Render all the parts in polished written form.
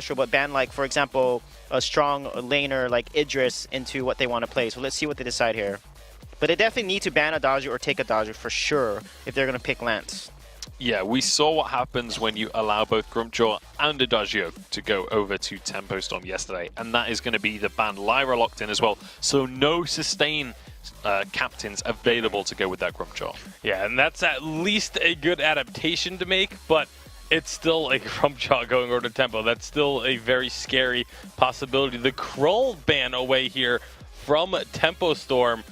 Kestrel, but ban, like, for example, a strong laner like Idris into what they want to play. So let's see what they decide here. But they definitely need to ban a Dodger or take a Dodger for sure if they're going to pick Lance. Yeah, we saw what happens when you allow both Grumpjaw and Adagio to go over to TEMPOSTORM yesterday, and that is going to be the ban. Lyra locked in as well, so no sustain captains available to go with that Grumpjaw. Yeah, and that's at least a good adaptation to make, but it's still a Grumpjaw going over to Tempo. That's still a very scary possibility. The Krull ban away here from TEMPOSTORM,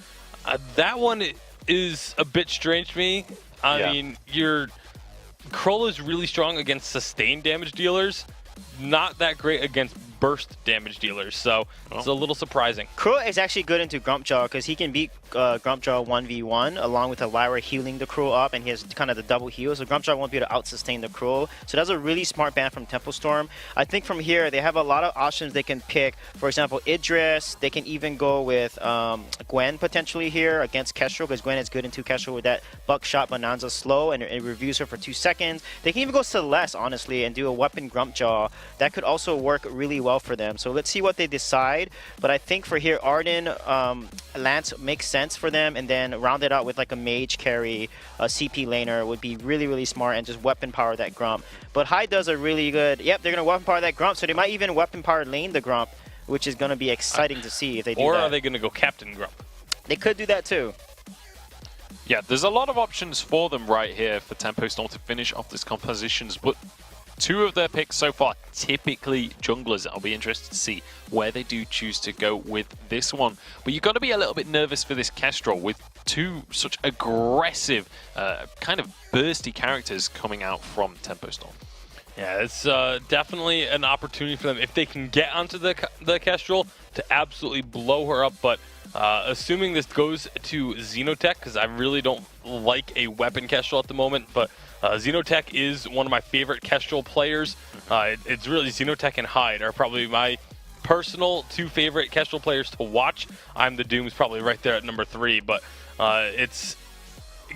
that one is a bit strange to me. I mean, Krull is really strong against sustained damage dealers, not that great against burst damage dealers, so it's a little surprising. Krull is actually good into Grumpjaw because he can beat Grumpjaw 1v1 along with a Lyra healing the Krull up, and he has kind of the double heal, so Grumpjaw won't be able to out-sustain the Krull. So that's a really smart ban from TEMPOSTORM. I think from here, they have a lot of options they can pick. For example, Idris, they can even go with Gwen potentially here against Kestrel, because Gwen is good into Kestrel with that Buckshot Bonanza slow, and it reviews her for 2 seconds. They can even go Celeste, honestly, and do a weapon Grumpjaw. That could also work really well for them. So let's see what they decide. But I think for here, Arden, Lance makes sense for them, and then round it out with like a mage carry, a CP laner would be really, really smart, and just weapon power that Grump. But Hyde does a really good, yep, they're going to weapon power that Grump, so they might even weapon power lane the Grump, which is going to be exciting to see if they do or that. Or are they going to go Captain Grump? They could do that too. Yeah, there's a lot of options for them right here for TEMPOSTORM to finish off this compositions, but 2 of their picks so far, typically junglers. I'll be interested to see where they do choose to go with this one. But you've got to be a little bit nervous for this Kestrel with 2 such aggressive, kind of bursty characters coming out from TEMPOSTORM. Yeah, it's definitely an opportunity for them if they can get onto the Kestrel to absolutely blow her up. But assuming this goes to Xenotech, because I really don't like a weapon Kestrel at the moment, but Xenotech is one of my favorite Kestrel players. It's really Xenotech and Hyde are probably my personal 2 favorite Kestrel players to watch. I'm the Doom's probably right there at number 3, but it's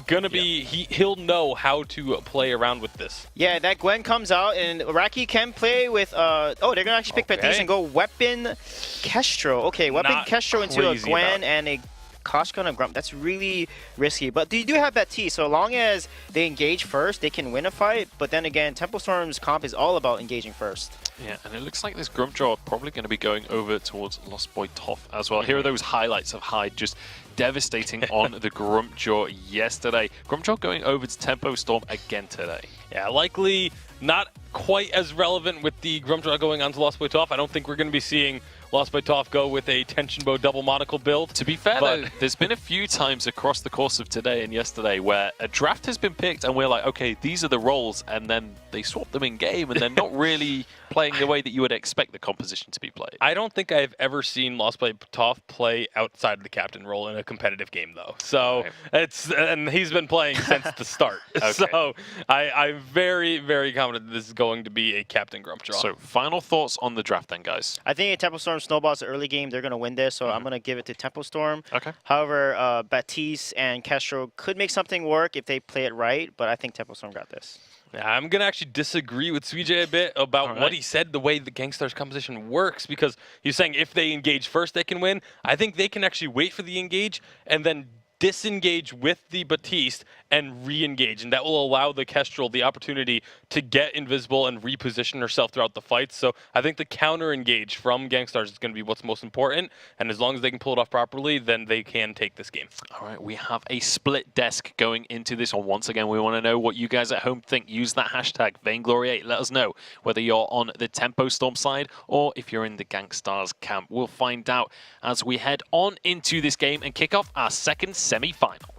gonna be he'll know how to play around with this. Yeah, that Gwen comes out, and Raki can play with they're gonna actually pick Baptiste and go weapon Kestrel. Okay, weapon Kestrel into a Gwen and a Koshka and Grump. That's really risky, but you do have Baptiste, so long as they engage first, they can win a fight. But then again, TEMPOSTORM's comp is all about engaging first. Yeah, and it looks like this Grumpjaw probably going to be going over towards Lost Boy Toph as well. Here are those highlights of Hyde just devastating on the Grumpjaw yesterday. Grumpjaw going over to TEMPOSTORM again today. Yeah, likely not quite as relevant with the Grumpjaw going on to Lost Boy Toph. I don't think we're going to be seeing Lost Boy Toph go with a Tension Bow double monocle build. To be fair, though, there's been a few times across the course of today and yesterday where a draft has been picked and we're like, okay, these are the roles, and then they swap them in game and they're not really playing the way that you would expect the composition to be played. I don't think I've ever seen Lost Boy Toph play outside of the captain role in a competitive game, though. So and he's been playing since the start. So I'm very, very confident this is going to be a captain Grumpjaw. So final thoughts on the draft then, guys? I think TEMPOSTORM snowballs the early game. They're going to win this, so I'm going to give it to TEMPOSTORM. Okay. However, Baptiste and Kestrel could make something work if they play it right, but I think TEMPOSTORM got this. Yeah, I'm going to actually disagree with Suijay a bit about what he said, the way the GANKSTARS composition works, because he's saying if they engage first, they can win. I think they can actually wait for the engage and then disengage with the Baptiste and re-engage, and that will allow the Kestrel the opportunity to get invisible and reposition herself throughout the fight. So I think the counter-engage from GANKSTARS is going to be what's most important, and as long as they can pull it off properly, then they can take this game. All right, we have a split desk going into this one. Once again, we want to know what you guys at home think. Use that hashtag Vainglory8. Let us know whether you're on the TEMPOSTORM side or if you're in the GANKSTARS camp. We'll find out as we head on into this game and kick off our second semi-final.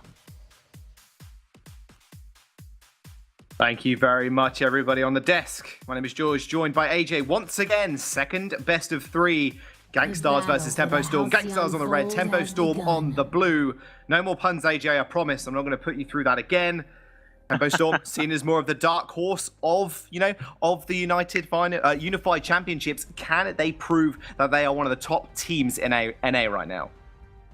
Thank you very much, everybody on the desk. My name is George, joined by AJ once again. Second best of 3. GANKSTARS versus TEMPOSTORM. GANKSTARS on the red, TEMPOSTORM on the blue. No more puns, AJ, I promise. I'm not going to put you through that again. TEMPOSTORM seen as more of the dark horse of, of the Unified Championships. Can they prove that they are one of the top teams in NA right now?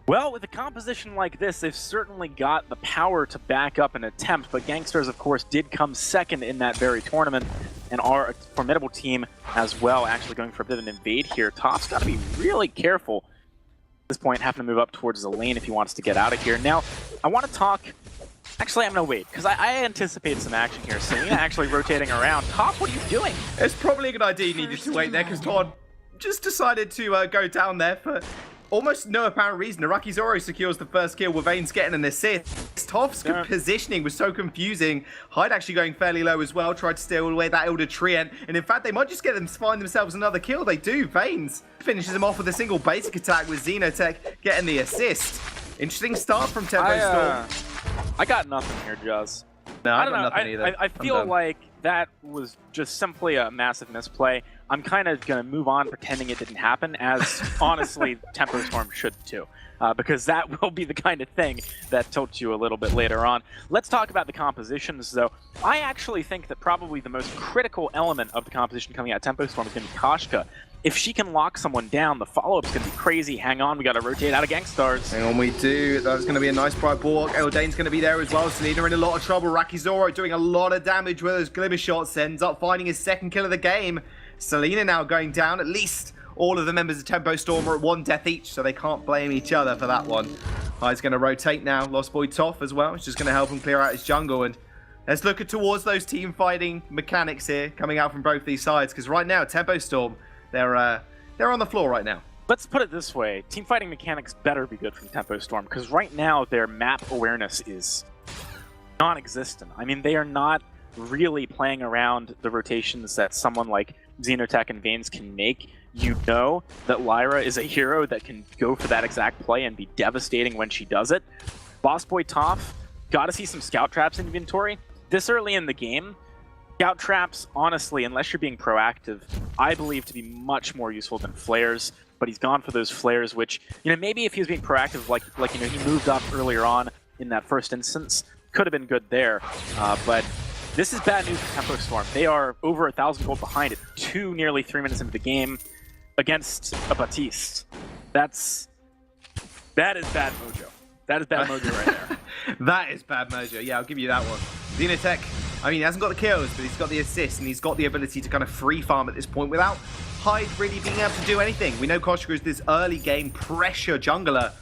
Well, with a composition like this, they've certainly got the power to back up an attempt, but GANKSTARS, of course, did come second in that very tournament. and are a formidable team as well, actually going for a bit of an invade here. Top's got to be really careful at this point, having to move up towards the lane if he wants to get out of here. Now, I want to talk... Actually, I'm going to wait, because I anticipate some action here. Selena actually rotating around. Top, what are you doing? It's probably a good idea you needed to wait there, because Todd just decided to go down there for almost no apparent reason. Araki Zoro secures the first kill with Vane's getting an assist. Toph's positioning was so confusing. Hyde actually going fairly low as well, tried to steal away that Elder Treant, and in fact, they might just find themselves another kill. They do. Vanes finishes him off with a single basic attack with Xenotech getting the assist. Interesting start from TEMPOSTORM. I got nothing here, Juz. No, I don't got know. nothing either. I feel like that was just simply a massive misplay. I'm kind of going to move on pretending it didn't happen, as honestly TEMPOSTORM should too. Because that will be the kind of thing that tilts you a little bit later on. Let's talk about the compositions, though. I actually think that probably the most critical element of the composition coming out of TEMPOSTORM is going to be Koshka. If she can lock someone down, the follow-up's going to be crazy. Hang on, we got to rotate out of GANKSTARS. Hang on, we do. That's going to be a nice bright bulwark. Eldane's going to be there as well. Selena in a lot of trouble. Raki Zoro doing a lot of damage with those glimmer shots. Ends up finding his second kill of the game. Selena now going down. At least all of the members of TEMPOSTORM are at 1 death each, so they can't blame each other for that one. Hyde's going to rotate now. Lost Boy Toph as well. It's just going to help him clear out his jungle. And let's look towards those team fighting mechanics here coming out from both these sides, because right now TEMPOSTORM, they're on the floor right now. Let's put it this way. Team fighting mechanics better be good from TEMPOSTORM, because right now their map awareness is non-existent. I mean, they are not really playing around the rotations that someone like Xenotech and Vanes can make. You know that Lyra is a hero that can go for that exact play and be devastating when she does it. Boss Boy Toph, gotta see some scout traps in inventory. This early in the game, scout traps, honestly, unless you're being proactive, I believe to be much more useful than flares. But he's gone for those flares, which, you know, maybe if he was being proactive, like you know, he moved up earlier on in that first instance, could have been good there. But this is bad news for TEMPOSTORM. They are over 1,000 gold behind it, nearly 3 minutes into the game against a Baptiste. That is bad mojo. That is bad mojo right there. That is bad mojo. Yeah, I'll give you that one. Xenotech, I mean, he hasn't got the kills, but he's got the assists, and he's got the ability to kind of free farm at this point without Hyde really being able to do anything. We know Koshka is this early game pressure jungler,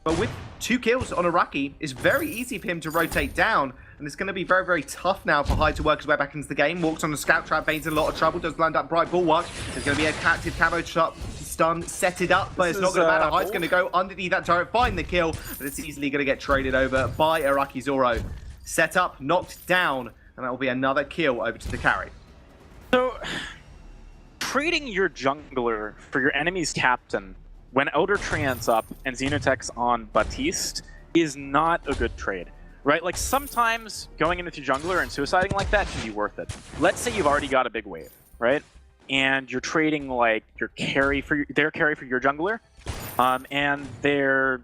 but with 2 kills on Araki, it's very easy for him to rotate down, and it's going to be very, very tough now for Hyde to work his way back into the game. Walks on the scout trap, Vane's in a lot of trouble, does land up bright bulwark. There's going to be a captive camo shot, stun, set it up, but it's not going to matter. Hyde's going to go underneath that turret, find the kill, but it's easily going to get traded over by Araki Zoro. Set up, knocked down, and that will be another kill over to the carry. So, trading your jungler for your enemy's captain when Elder Treant's up and Xenotech's on Baptiste is not a good trade, right? Like, sometimes going in with your jungler and suiciding like that can be worth it. Let's say you've already got a big wave, right? And you're trading, like, your carry for their carry for your jungler, and their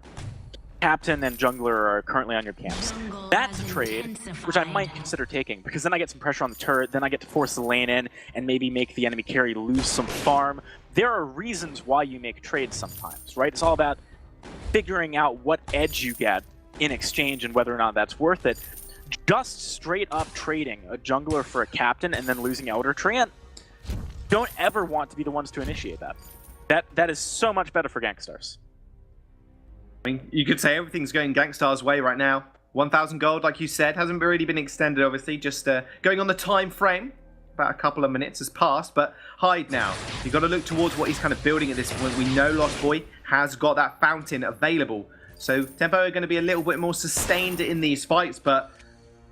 captain and jungler are currently on your camps. That's a trade which I might consider taking, because then I get some pressure on the turret, then I get to force the lane in and maybe make the enemy carry lose some farm. There are reasons why you make trades sometimes, right? It's all about figuring out what edge you get in exchange and whether or not that's worth it. Just straight up trading a jungler for a captain and then losing Elder Treant, don't ever want to be the ones to initiate that. That is so much better for GANKSTARS. I mean, you could say everything's going GANKSTARS' way right now. 1,000 gold, like you said, hasn't really been extended, obviously. Just going on the time frame. About a couple of minutes has passed, but Hyde now. You've got to look towards what he's kind of building at this point. We know Lost Boy has got that fountain available. So Tempo are going to be a little bit more sustained in these fights, but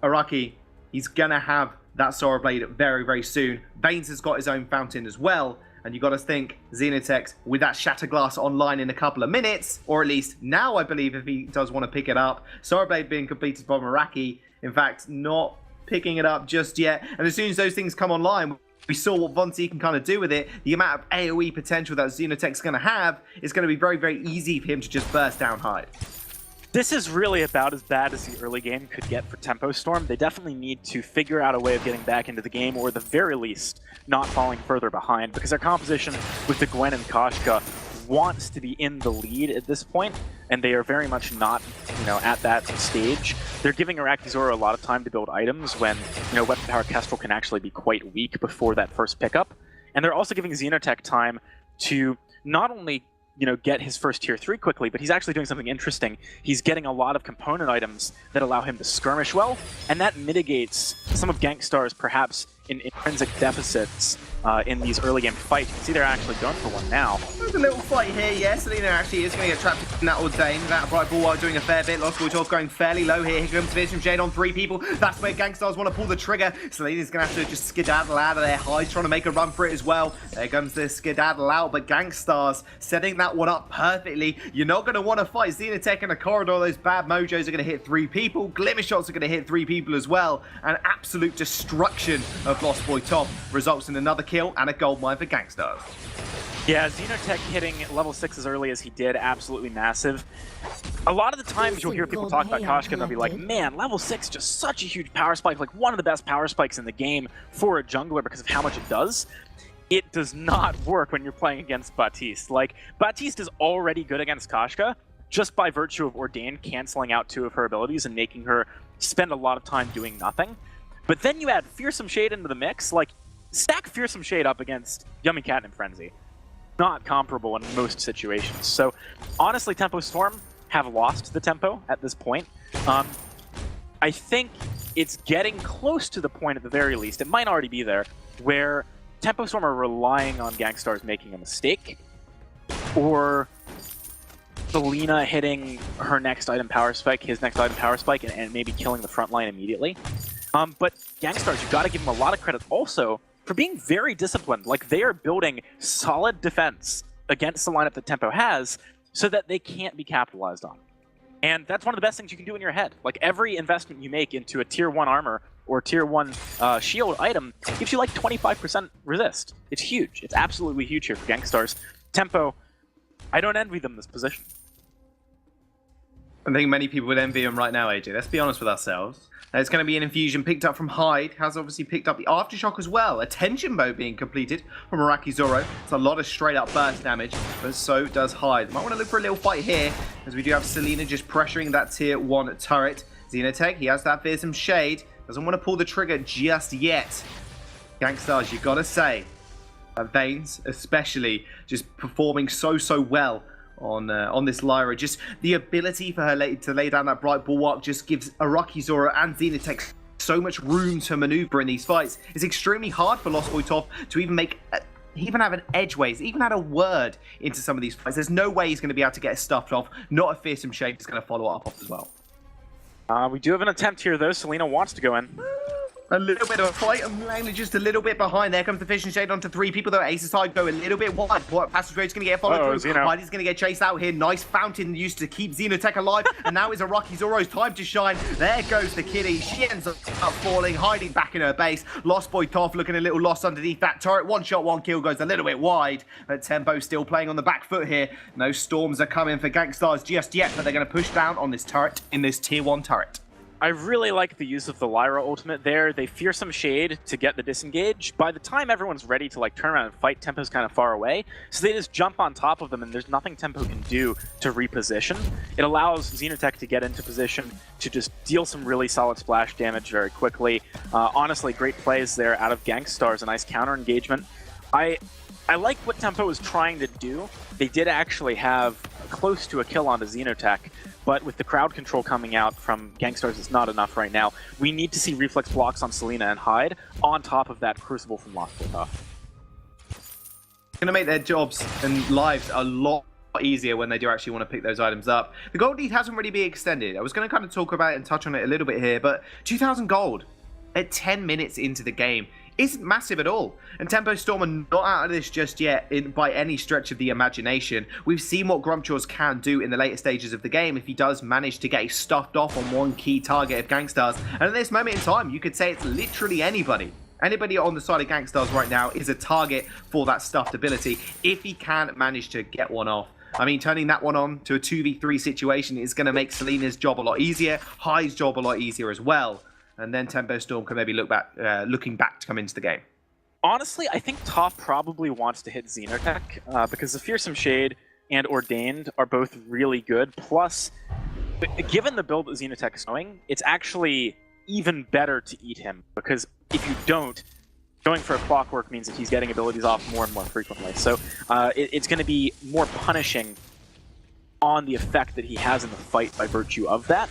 Araki, he's going to have that Sora Blade very, very soon. Vanes has got his own fountain as well. And you got to think Xenotech with that Shatter Glass online in a couple of minutes, or at least now, I believe, if he does want to pick it up. Sora Blade being completed by Meraki, in fact, not picking it up just yet. And as soon as those things come online, we saw what Vonti can kind of do with it. The amount of AoE potential that Xenotech's going to have is going to be very, very easy for him to just burst down Hyde. This is really about as bad as the early game could get for TEMPOSTORM. They definitely need to figure out a way of getting back into the game, or at the very least, not falling further behind, because their composition with the Gwen and Koshka wants to be in the lead at this point, and they are very much not at that stage, they're giving Arakizora a lot of time to build items when, Weapon Power Kestrel can actually be quite weak before that first pickup. And they're also giving Xenotech time to not only get his first tier 3 quickly, but he's actually doing something interesting. He's getting a lot of component items that allow him to skirmish well, and that mitigates some of GANKSTARS' perhaps intrinsic deficits in these early game fights. You can see they're actually going for one now. There's a little fight here, yes. Selena actually is going to get trapped in that Ordained. That Bright Bulwark doing a fair bit. Lost Boy Talk going fairly low here. Here comes Vision Jade on 3 people. That's where GANKSTARS want to pull the trigger. Selena's going to have to just skedaddle out of there. Hyde's trying to make a run for it as well. There comes the skedaddle out, but GANKSTARS setting that one up perfectly. You're not going to want to fight Xenotech in a corridor. Those bad mojos are going to hit 3 people. Glimmer shots are going to hit 3 people as well. And absolute destruction of Lost Boy Top results in another kill and a gold mine for GANKSTARS. Yeah, Xenotech hitting level 6 as early as he did, absolutely massive. A lot of the times you'll hear people talk about Koshka and they'll be like, man, level 6 just such a huge power spike, like one of the best power spikes in the game for a jungler because of how much it does. It does not work when you're playing against Baptiste. Like, Baptiste is already good against Koshka just by virtue of Ordained canceling out 2 of her abilities and making her spend a lot of time doing nothing. But then you add Fearsome Shade into the mix, like, stack Fearsome Shade up against Yummy Catnip Frenzy. Not comparable in most situations. So, honestly, TEMPOSTORM have lost the tempo at this point. I think it's getting close to the point, at the very least, it might already be there, where TEMPOSTORM are relying on GANKSTARS making a mistake, or Selena hitting her next item power spike, his next item power spike, and maybe killing the front line immediately. But GANKSTARS, you've got to give them a lot of credit also for being very disciplined. Like, they are building solid defense against the lineup that Tempo has so that they can't be capitalized on. And that's one of the best things you can do in your head. Like, every investment you make into a tier 1 armor or tier 1 shield item gives you like 25% resist. It's huge. It's absolutely huge here for GANKSTARS. Tempo, I don't envy them this position. I think many people would envy him right now, AJ. Let's be honest with ourselves. It's going to be an infusion picked up from Hyde. Has obviously picked up the Aftershock as well. A tension bow being completed from Arakizora. It's a lot of straight up burst damage, but so does Hyde. Might want to look for a little fight here, as we do have Selena just pressuring that tier 1 turret. Xenotech, he has that Fearsome Shade. Doesn't want to pull the trigger just yet. GANKSTARS, you got to say, Veins especially just performing so well on this Lyra. Just the ability for her to lay down that Bright Bulwark just gives Arakizora and Xenotech so much room to maneuver in these fights. It's extremely hard for Lost Boy Top to even have an edgeways, even add a word into some of these fights. There's no way he's going to be able to get stuffed off. Not a Fearsome Shade is going to follow up as well. We do have an attempt here, though. Selena wants to go in. A little bit of a fight, and mainly just a little bit behind. There comes the Fishing Shade onto 3 people, though. Ace's side go a little bit wide. Passageways going to get followed through. Heidi's going to get chased out here. Nice fountain used to keep Xenotech alive, and now is Arakizoro's time to shine. There goes the kitty. She ends up falling, hiding back in her base. Lost Boy Toff looking a little lost underneath that turret. 1 shot, 1 kill goes a little bit wide, but Tempo still playing on the back foot here. No storms are coming for GANKSTARS just yet, but they're going to push down on this turret, in this tier 1 turret. I really like the use of the Lyra ultimate there. They Fearsome Shade to get the disengage. By the time everyone's ready to like turn around and fight, Tempo's kind of far away. So they just jump on top of them and there's nothing Tempo can do to reposition. It allows Xenotech to get into position to just deal some really solid splash damage very quickly. Honestly, great plays there out of GANKSTARS, a nice counter engagement. I like what Tempo is trying to do. They did actually have close to a kill onto Xenotech, but with the crowd control coming out from GANKSTARS, it's not enough right now. We need to see reflex blocks on Selena and Hyde on top of that Crucible from Lost Boy Toff. It's going to make their jobs and lives a lot easier when they do actually want to pick those items up. The gold lead hasn't really been extended. I was going to kind of talk about it and touch on it a little bit here, but 2,000 gold at 10 minutes into the game isn't massive at all. And TEMPOSTORM are not out of this just yet by any stretch of the imagination. We've seen what Grumpjaws can do in the later stages of the game if he does manage to get stuffed off on one key target of GANKSTARS. And at this moment in time, you could say it's literally anybody. Anybody on the side of GANKSTARS right now is a target for that stuffed ability if he can manage to get one off. I mean, turning that one on to a 2v3 situation is going to make Selena's job a lot easier, Hyde's job a lot easier as well. And then TEMPOSTORM can maybe looking back to come into the game. Honestly, I think Toph probably wants to hit Xenotech because the Fearsome Shade and Ordained are both really good. Plus, Given the build that Xenotech is going, it's actually even better to eat him, because if you don't, going for a clockwork means that he's getting abilities off more and more frequently. So it's going to be more punishing on the effect that he has in the fight by virtue of that.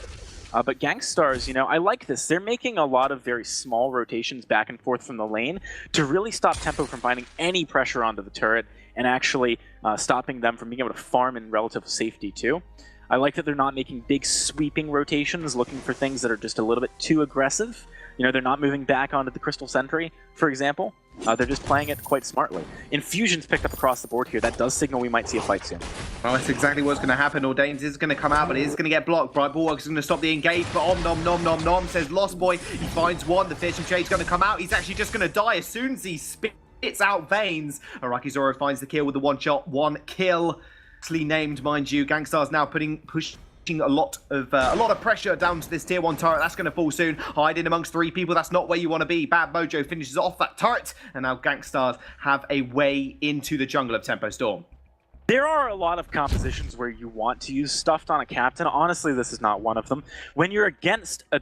But GANKSTARS, you know, I like this. They're making a lot of very small rotations back and forth from the lane to really stop Tempo from finding any pressure onto the turret and actually stopping them from being able to farm in relative safety too. I like that they're not making big sweeping rotations, looking for things that are just a little bit too aggressive. You know, they're not moving back onto the Crystal Sentry, for example. They're just playing it quite smartly. Infusion's picked up across the board here. That does signal we might see a fight soon. Well, that's exactly what's going to happen. Ordained is going to come out, but it is going to get blocked. Bright Bulwark is going to stop the engage, but nom, says Lost Boy. He finds one. The Fearsome Shade's going to come out. He's actually just going to die as soon as he spits out Veins. Araki Zoro finds the kill with the one shot, one kill. Named, mind you. GANKSTARS now pushing a lot of pressure down to this tier 1 turret. That's going to fall soon. Hiding amongst 3 people. That's not where you want to be. Bad Mojo finishes off that turret, and now GANKSTARS have a way into the jungle of TEMPOSTORM. There are a lot of compositions where you want to use Stuffed on a captain. Honestly, this is not one of them. When you're against a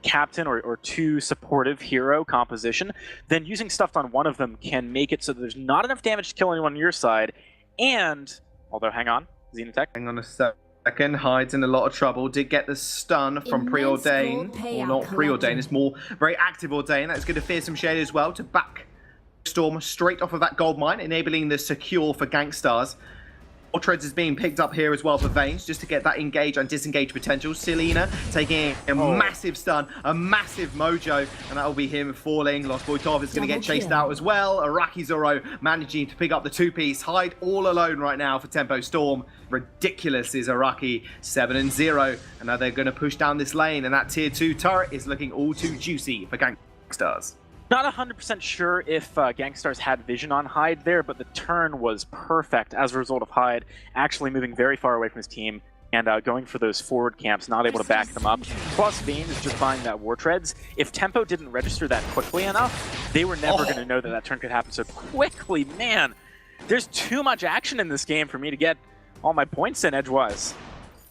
captain or two supportive hero composition, then using Stuffed on one of them can make it so that there's not enough damage to kill anyone on your side. And, although, hang on, Xenotech. Hang on a second, Hyde's in a lot of trouble. Did get the stun from Preordain. Or not Preordain, it's more very active Ordain. That's going to Fearsome Shade as well to back Storm straight off of that gold mine, enabling the secure for GANKSTARS. More treads is being picked up here as well for Veins, just to get that engage and disengage potential. Selena taking a massive stun, a massive Mojo, and that will be him falling. Lost Boy Tov is going to get chased out as well. Araki Zoro managing to pick up the 2-piece. Hyde all alone right now for TEMPOSTORM. Ridiculous is Araki, 7-0. And now they're going to push down this lane, and that tier 2 turret is looking all too juicy for GANKSTARS. Not 100% sure if GANKSTARS had vision on Hyde there, but the turn was perfect as a result of Hyde actually moving very far away from his team and going for those forward camps, not able to back them up. Plus, Vayne is just buying that War Treads. If Tempo didn't register that quickly enough, they were never going to know that that turn could happen so quickly. Man, there's too much action in this game for me to get all my points in edgewise.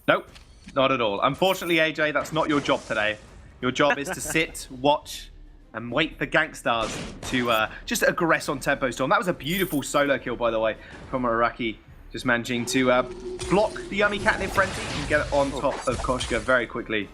Nope, not at all. Unfortunately, AJ, that's not your job today. Your job is to sit, watch, and wait for GANKSTARS to just aggress on TEMPOSTORM. That was a beautiful solo kill, by the way, from Araki. Just managing to block the Yummy Catnip Frenzy and get it on top of Koshka very quickly.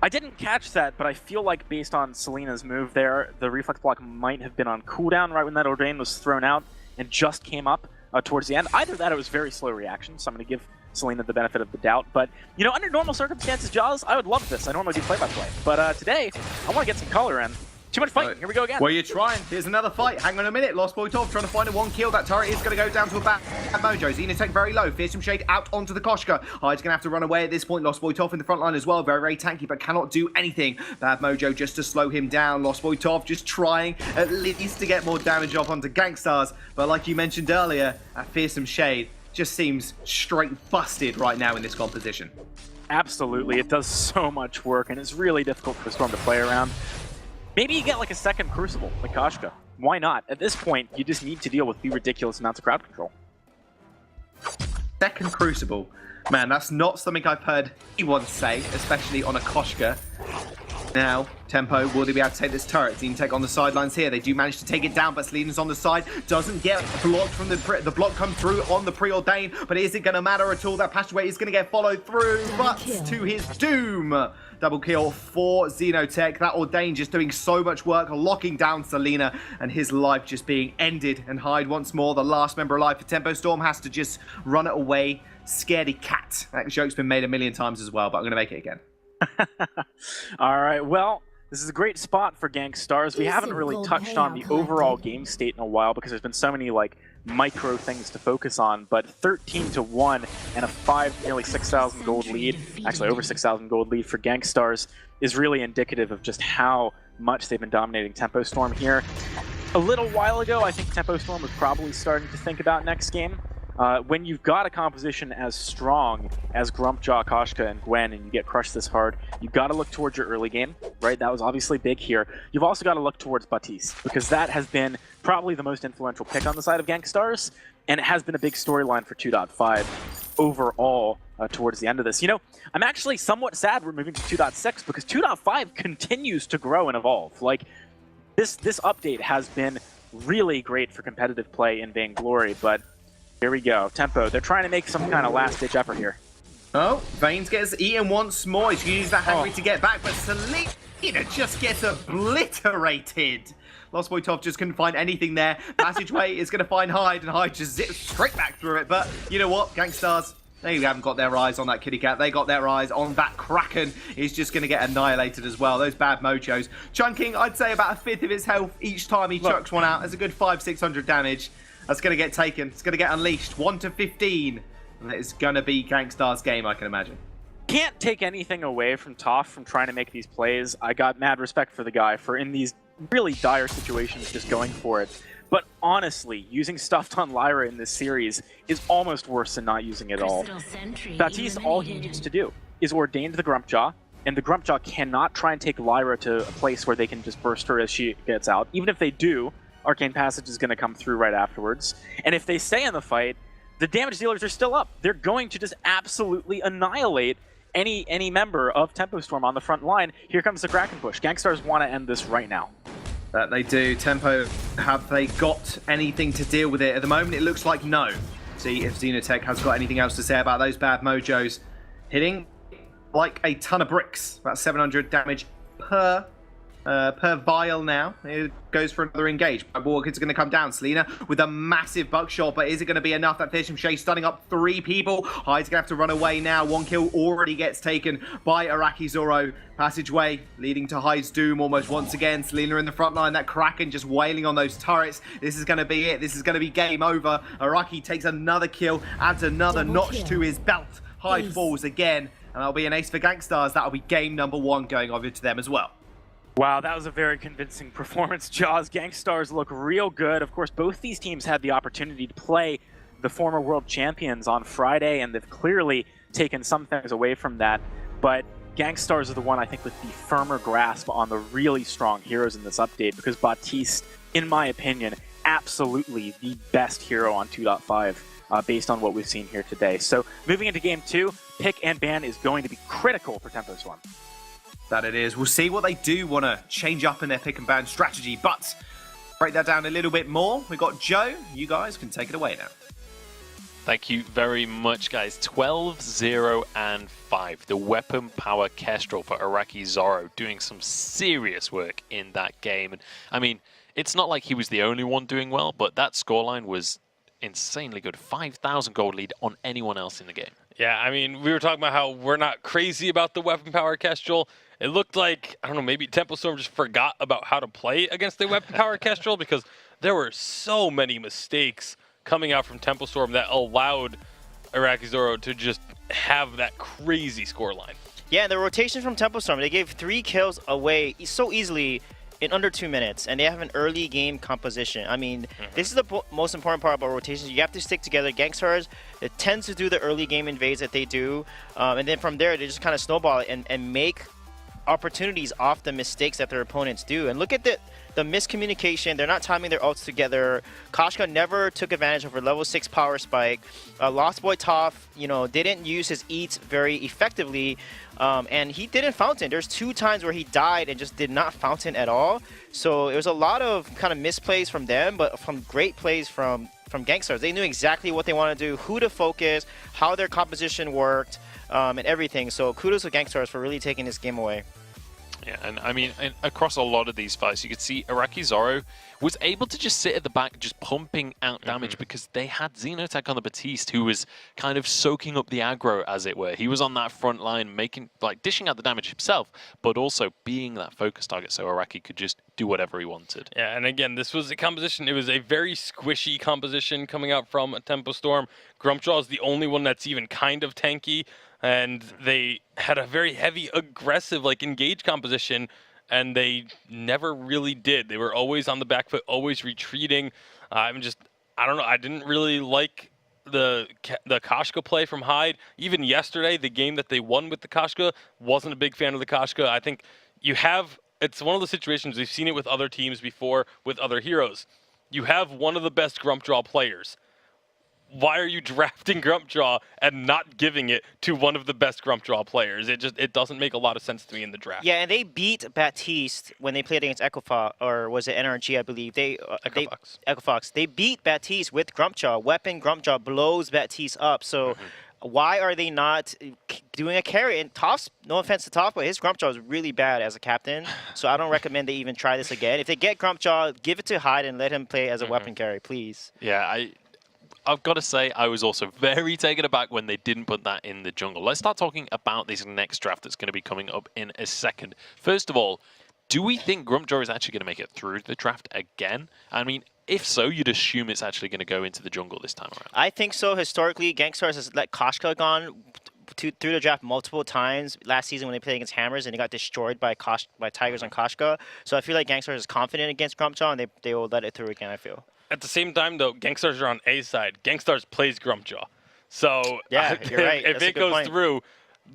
I didn't catch that, but I feel like based on Selena's move there, the reflex block might have been on cooldown right when that Ordain was thrown out and just came up towards the end. Either that or it was very slow reaction, so I'm going to give Selena the benefit of the doubt. But, you know, under normal circumstances, Jaws, I would love this. I normally do play-by-play. But today, I want to get some color in. Too much fighting. Here we go again. Well, you're trying. Here's another fight. Hang on a minute. Lost Boy Tov trying to find a one kill. That turret is going to go down to a bad Mojo. Xenotech very low. Fearsome Shade out onto the Koshka. Hyde's going to have to run away at this point. Lost Boy Tov in the front line as well. Very, very tanky, but cannot do anything. Bad Mojo just to slow him down. Lost Boy Tov just trying at least to get more damage off onto GANKSTARS. But like you mentioned earlier, that Fearsome Shade just seems straight busted right now in this composition. Absolutely. It does so much work, and it's really difficult for Storm to play around. Maybe you get like a second Crucible, like Koshka. Why not? At this point, you just need to deal with the ridiculous amounts of crowd control. Second Crucible. Man, that's not something I've heard anyone say, especially on a Koshka. Now, Tempo, will they be able to take this turret? Xenotech on the sidelines here. They do manage to take it down, but Selena's on the side. Doesn't get blocked from the block come through on the Preordain, but is it going to matter at all? That Passageway is going to get followed through, but to his doom. Double kill for Xenotech. That Ordain just doing so much work, locking down Selena, and his life just being ended. And Hyde once more, the last member alive for TEMPOSTORM, has to just run it away. Scaredy cat. That joke's been made a million times as well, but I'm going to make it again. All right, well, this is a great spot for GANKSTARS. We haven't really touched on the overall game state in a while because there's been so many like micro things to focus on, but 13-1 and a nearly 6,000 gold lead, actually over 6,000 gold lead for GANKSTARS is really indicative of just how much they've been dominating TEMPOSTORM here. A little while ago, I think TEMPOSTORM was probably starting to think about next game. When you've got a composition as strong as Grumpjaw, Koshka, and Gwen, and you get crushed this hard, you've got to look towards your early game, right? That was obviously big here. You've also got to look towards Baptiste, because that has been probably the most influential pick on the side of GANKSTARS, and it has been a big storyline for 2.5. overall towards the end of this. You know, I'm actually somewhat sad we're moving to 2.6 because 2.5 continues to grow and evolve. Like, this update has been really great for competitive play in Vainglory, but here we go. Tempo, they're trying to make some kind of last-ditch effort here. Oh, Vains gets eaten once more. He's going to use that Hungry to get back, but Selena just gets obliterated. Lost Boy Tov just couldn't find anything there. Passageway is going to find Hyde, and Hyde just zips straight back through it. But you know what, GANKSTARS, they haven't got their eyes on that kitty cat. They got their eyes on that Kraken. He's just going to get annihilated as well. Those bad mojos. Chunking, I'd say about a fifth of his health each time he chucks one out. That's a good 500-600 damage. That's going to get taken. It's going to get unleashed. 1 to 15. And it's going to be GANKSTARS' game, I can imagine. Can't take anything away from Toph from trying to make these plays. I got mad respect for the guy for in these really dire situations just going for it. But honestly, using Stuffed on Lyra in this series is almost worse than not using it at all. Baptiste, all he needs to do is ordain the Grumpjaw, and the Grumpjaw cannot try and take Lyra to a place where they can just burst her as she gets out. Even if they do, Arcane Passage is going to come through right afterwards. And if they stay in the fight, the damage dealers are still up. They're going to just absolutely annihilate any member of TEMPOSTORM on the front line. Here comes the Kraken push. GANKSTARS want to end this right now. That they do. Tempo, have they got anything to deal with it? At the moment, it looks like no. See if Xenotech has got anything else to say about those bad mojos. Hitting like a ton of bricks. About 700 damage per vial now. It goes for another engage. Walker's going to come down. Selena with a massive buckshot, but is it going to be enough? That Fish from Shay stunning up 3 people. Hyde's going to have to run away now. 1 kill already gets taken by Araki Zoro. Passageway leading to Hyde's doom almost once again. Selena in the front line. That Kraken just wailing on those turrets. This is going to be it. This is going to be game over. Araki takes another kill, adds another notch to his belt. Hyde falls again, and that'll be an ace for GANKSTARS. That'll be game number 1 going over to them as well. Wow, that was a very convincing performance, Jaws. GANKSTARS look real good. Of course, both these teams had the opportunity to play the former world champions on Friday, and they've clearly taken some things away from that. But GANKSTARS are the one, I think, with the firmer grasp on the really strong heroes in this update, because Baptiste, in my opinion, absolutely the best hero on 2.5, based on what we've seen here today. So moving into Game 2, pick and ban is going to be critical for TEMPOSTORM. That it is. We'll see what they do want to change up in their pick and ban strategy, but break that down a little bit more. We've got Joe. You guys can take it away now. Thank you very much, guys. 12, 0, and 5. The weapon power Kestrel for Araki Zoro doing some serious work in that game. And I mean, it's not like he was the only one doing well, but that scoreline was insanely good. 5,000 gold lead on anyone else in the game. Yeah, I mean, we were talking about how we're not crazy about the weapon power Kestrel. It looked like, I don't know, maybe TEMPOSTORM just forgot about how to play against the weapon power Kestrel, because there were so many mistakes coming out from TEMPOSTORM that allowed Araki Zoro to just have that crazy scoreline. Yeah, the rotation from TEMPOSTORM, they gave 3 kills away so easily in under 2 minutes, and they have an early game composition. I mean, this is the most important part about rotations. You have to stick together. GANKSTARS, it tends to do the early game invades that they do, and then from there, they just kind of snowball it and make opportunities off the mistakes that their opponents do. And look at the miscommunication. They're not timing their ults together. Koshka never took advantage of her level 6 power spike. Lost Boy Toph, you know, didn't use his eats very effectively, and he didn't fountain. There's 2 times where he died and just did not fountain at all. So it was a lot of kind of misplays from them, but from great plays from GANKSTARS. They knew exactly what they want to do, who to focus, how their composition worked, and everything. So kudos to GANKSTARS for really taking this game away. Yeah, and I mean, across a lot of these fights, you could see Araki Zoro was able to just sit at the back, just pumping out damage because they had Xenotech on the Baptiste, who was kind of soaking up the aggro, as it were. He was on that front line, dishing out the damage himself, but also being that focus target, so Araki could just do whatever he wanted. Yeah, and again, this was a composition. It was a very squishy composition coming out from TEMPOSTORM. Grumpjaw is the only one that's even kind of tanky. And they had a very heavy, aggressive, engage composition, and they never really did. They were always on the back foot, always retreating. I don't know. I didn't really like the Koshka play from Hyde. Even yesterday, the game that they won with the Koshka, wasn't a big fan of the Koshka. I think it's one of the situations, we've seen it with other teams before, with other heroes. You have one of the best Grumpjaw players. why are you drafting Grumpjaw and not giving it to one of the best Grumpjaw players? It doesn't make a lot of sense to me in the draft. Yeah, and they beat Baptiste when they played against Equifox, or was it NRG, I believe. Equifox. They beat Baptiste with Grumpjaw. Weapon Grumpjaw blows Baptiste up. So why are they not doing a carry? And Toph's, no offense to Toph, but his Grumpjaw is really bad as a captain. So I don't recommend they even try this again. If they get Grumpjaw, give it to Hyde and let him play as a weapon carry, please. Yeah, I've got to say, I was also very taken aback when they didn't put that in the jungle. Let's start talking about this next draft that's going to be coming up in a second. First of all, do we think Grumpjaw is actually going to make it through the draft again? I mean, if so, you'd assume it's actually going to go into the jungle this time around. I think so. Historically, GANKSTARS has let Koshka gone through the draft multiple times last season when they played against Hammers and they got destroyed by Tigers on Koshka. So I feel like GANKSTARS is confident against Grumpjaw and they will let it through again, I feel. At the same time, though, GANKSTARS are on A side. GANKSTARS plays Grumpjaw. So yeah, you're right. if it goes through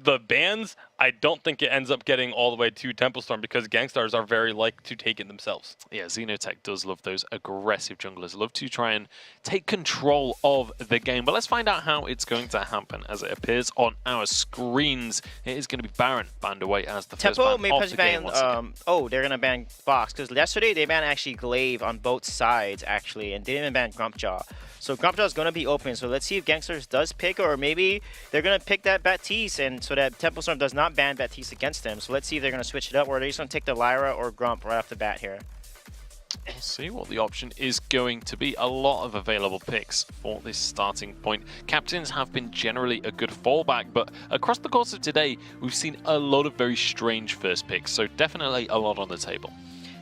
the bans, I don't think it ends up getting all the way to TEMPOSTORM because GANKSTARS are very like to take it themselves. Yeah, Xenotech does love those aggressive junglers. Love to try and take control of the game. But let's find out how it's going to happen as it appears on our screens. It is going to be Baron banned away as the first ban may of the game once again. they're going to ban Fox because yesterday they banned actually Glaive on both sides actually and they didn't even ban Grumpjaw. So Grumpjaw is going to be open. So let's see if GANKSTARS does pick or maybe they're going to pick that Baptiste and so that TEMPOSTORM does not ban Baptiste against them. So let's see if they're going to switch it up or they're just going to take the Lyra or Grump right off the bat here. We'll see what the option is going to be. A lot of available picks for this starting point. Captains have been generally a good fallback, but across the course of today, we've seen a lot of very strange first picks. So definitely a lot on the table.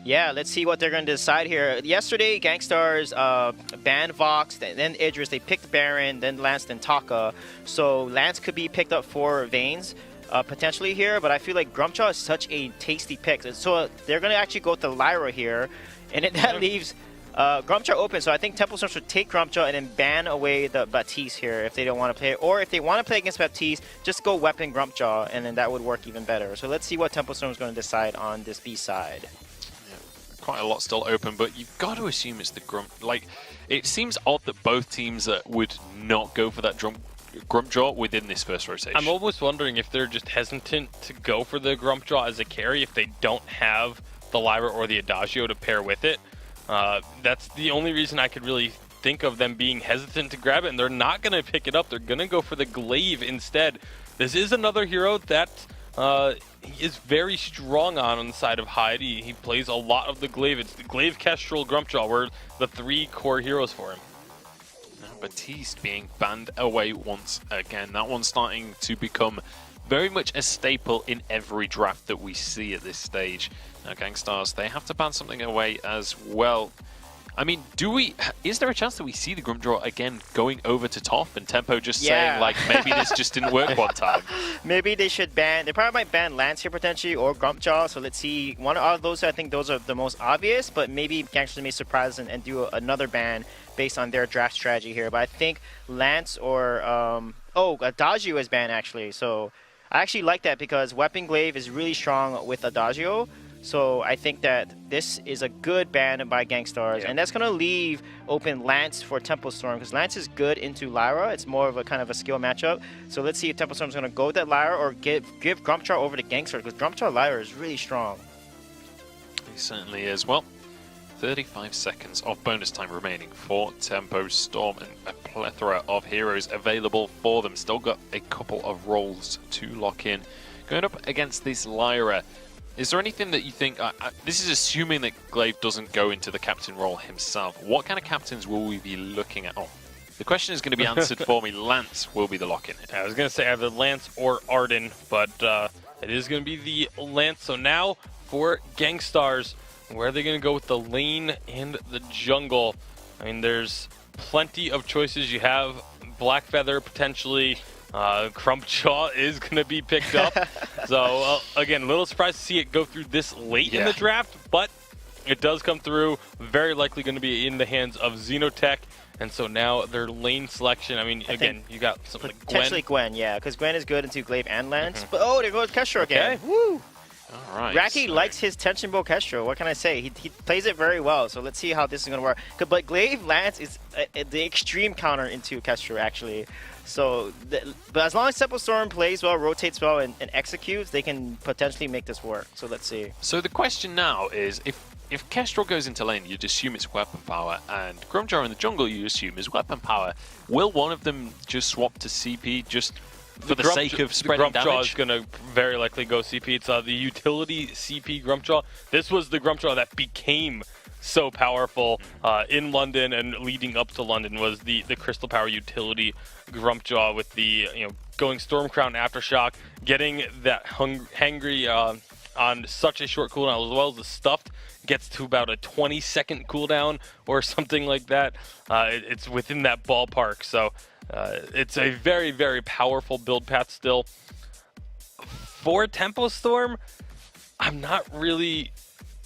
Yeah, let's see what they're going to decide here. Yesterday, GANKSTARS banned Vox, then Idris, they picked Baron, then Lance, then Taka. So Lance could be picked up for Vaynes potentially here, but I feel like Grumpjaw is such a tasty pick. So they're going to actually go with the Lyra here, and that leaves Grumpjaw open. So I think TEMPOSTORM should take Grumpjaw and then ban away the Baptiste here if they don't want to play. Or if they want to play against Baptiste, just go weapon Grumpjaw, and then that would work even better. So let's see what TEMPOSTORM is going to decide on this B side. Quite a lot still open, but you've got to assume it's the Grump. Like, it seems odd that both teams would not go for that Grumpjaw within this first rotation. I'm almost wondering if they're just hesitant to go for the Grumpjaw as a carry if they don't have the Lyra or the Adagio to pair with it. That's the only reason I could really think of them being hesitant to grab it, and they're not going to pick it up. They're going to go for the Glaive instead. This is another hero that he is very strong on the side of Hyde. He plays a lot of the Glaive. It's the Glaive, Kestrel, Grumpjaw were the three core heroes for him. Now Baptiste being banned away once again. That one's starting to become very much a staple in every draft that we see at this stage. Now GANKSTARS, they have to ban something away as well. I mean, is there a chance that we see the Grumpjaw again going over to Toph and Tempo just saying, like, maybe this just didn't work one time? Maybe they should ban, they probably might ban Lance here potentially or Grumpjaw, so let's see. One of those, I think those are the most obvious, but maybe GANKSTARS may surprise and do another ban based on their draft strategy here. But I think Lance or, Adagio is banned actually, so I actually like that because Weapon Glaive is really strong with Adagio. So I think that this is a good ban by GANKSTARS, and that's going to leave open Lance for TEMPOSTORM because Lance is good into Lyra. It's more of a kind of a skill matchup. So let's see if TEMPOSTORM is going to go with that Lyra or give Grumpjaw over to GANKSTARS because Grumpjaw Lyra is really strong. He certainly is. Well, 35 seconds of bonus time remaining for TEMPOSTORM and a plethora of heroes available for them. Still got a couple of roles to lock in. Going up against this Lyra. Is there anything that you think, this is assuming that Glaive doesn't go into the captain role himself, what kind of captains will we be looking at? Oh, the question is going to be answered for me. Lance will be the lock-in. I was going to say either Lance or Arden, but it is going to be the Lance. So now for GANKSTARS, where are they going to go with the lane and the jungle? I mean, there's plenty of choices. You have Blackfeather potentially. Grumpjaw is going to be picked up. So, again, a little surprised to see it go through this late in the draft, but it does come through. Very likely going to be in the hands of Xenotech. And so now their lane selection, I mean, again, you got something like Gwen. Potentially Gwen, yeah, because Gwen is good into Glaive and Lance. But, there goes Kestrel again. Woo! All right. Raki likes his tension bow Kestrel. What can I say? He plays it very well. So let's see how this is going to work. But Glaive Lance is the extreme counter into Kestrel, actually. So, but as long as TEMPOSTORM plays well, rotates well, and executes, they can potentially make this work. So let's see. So the question now is, if Kestrel goes into lane, you'd assume it's weapon power, and Grumjar in the jungle, you assume is weapon power. Will one of them just swap to CP just for the sake of spreading Grumpjaw damage? is going to very likely go CP. It's the utility CP Grumpjaw. This was the Grumpjaw that became so powerful in London and leading up to London was the Crystal Power utility Grumpjaw with the going Storm Crown Aftershock, getting that hangry on such a short cooldown, as well as the stuffed gets to about a 20-second cooldown or something like that. It's within that ballpark, so it's a very, very powerful build path still. For TEMPOSTORM, I'm not really...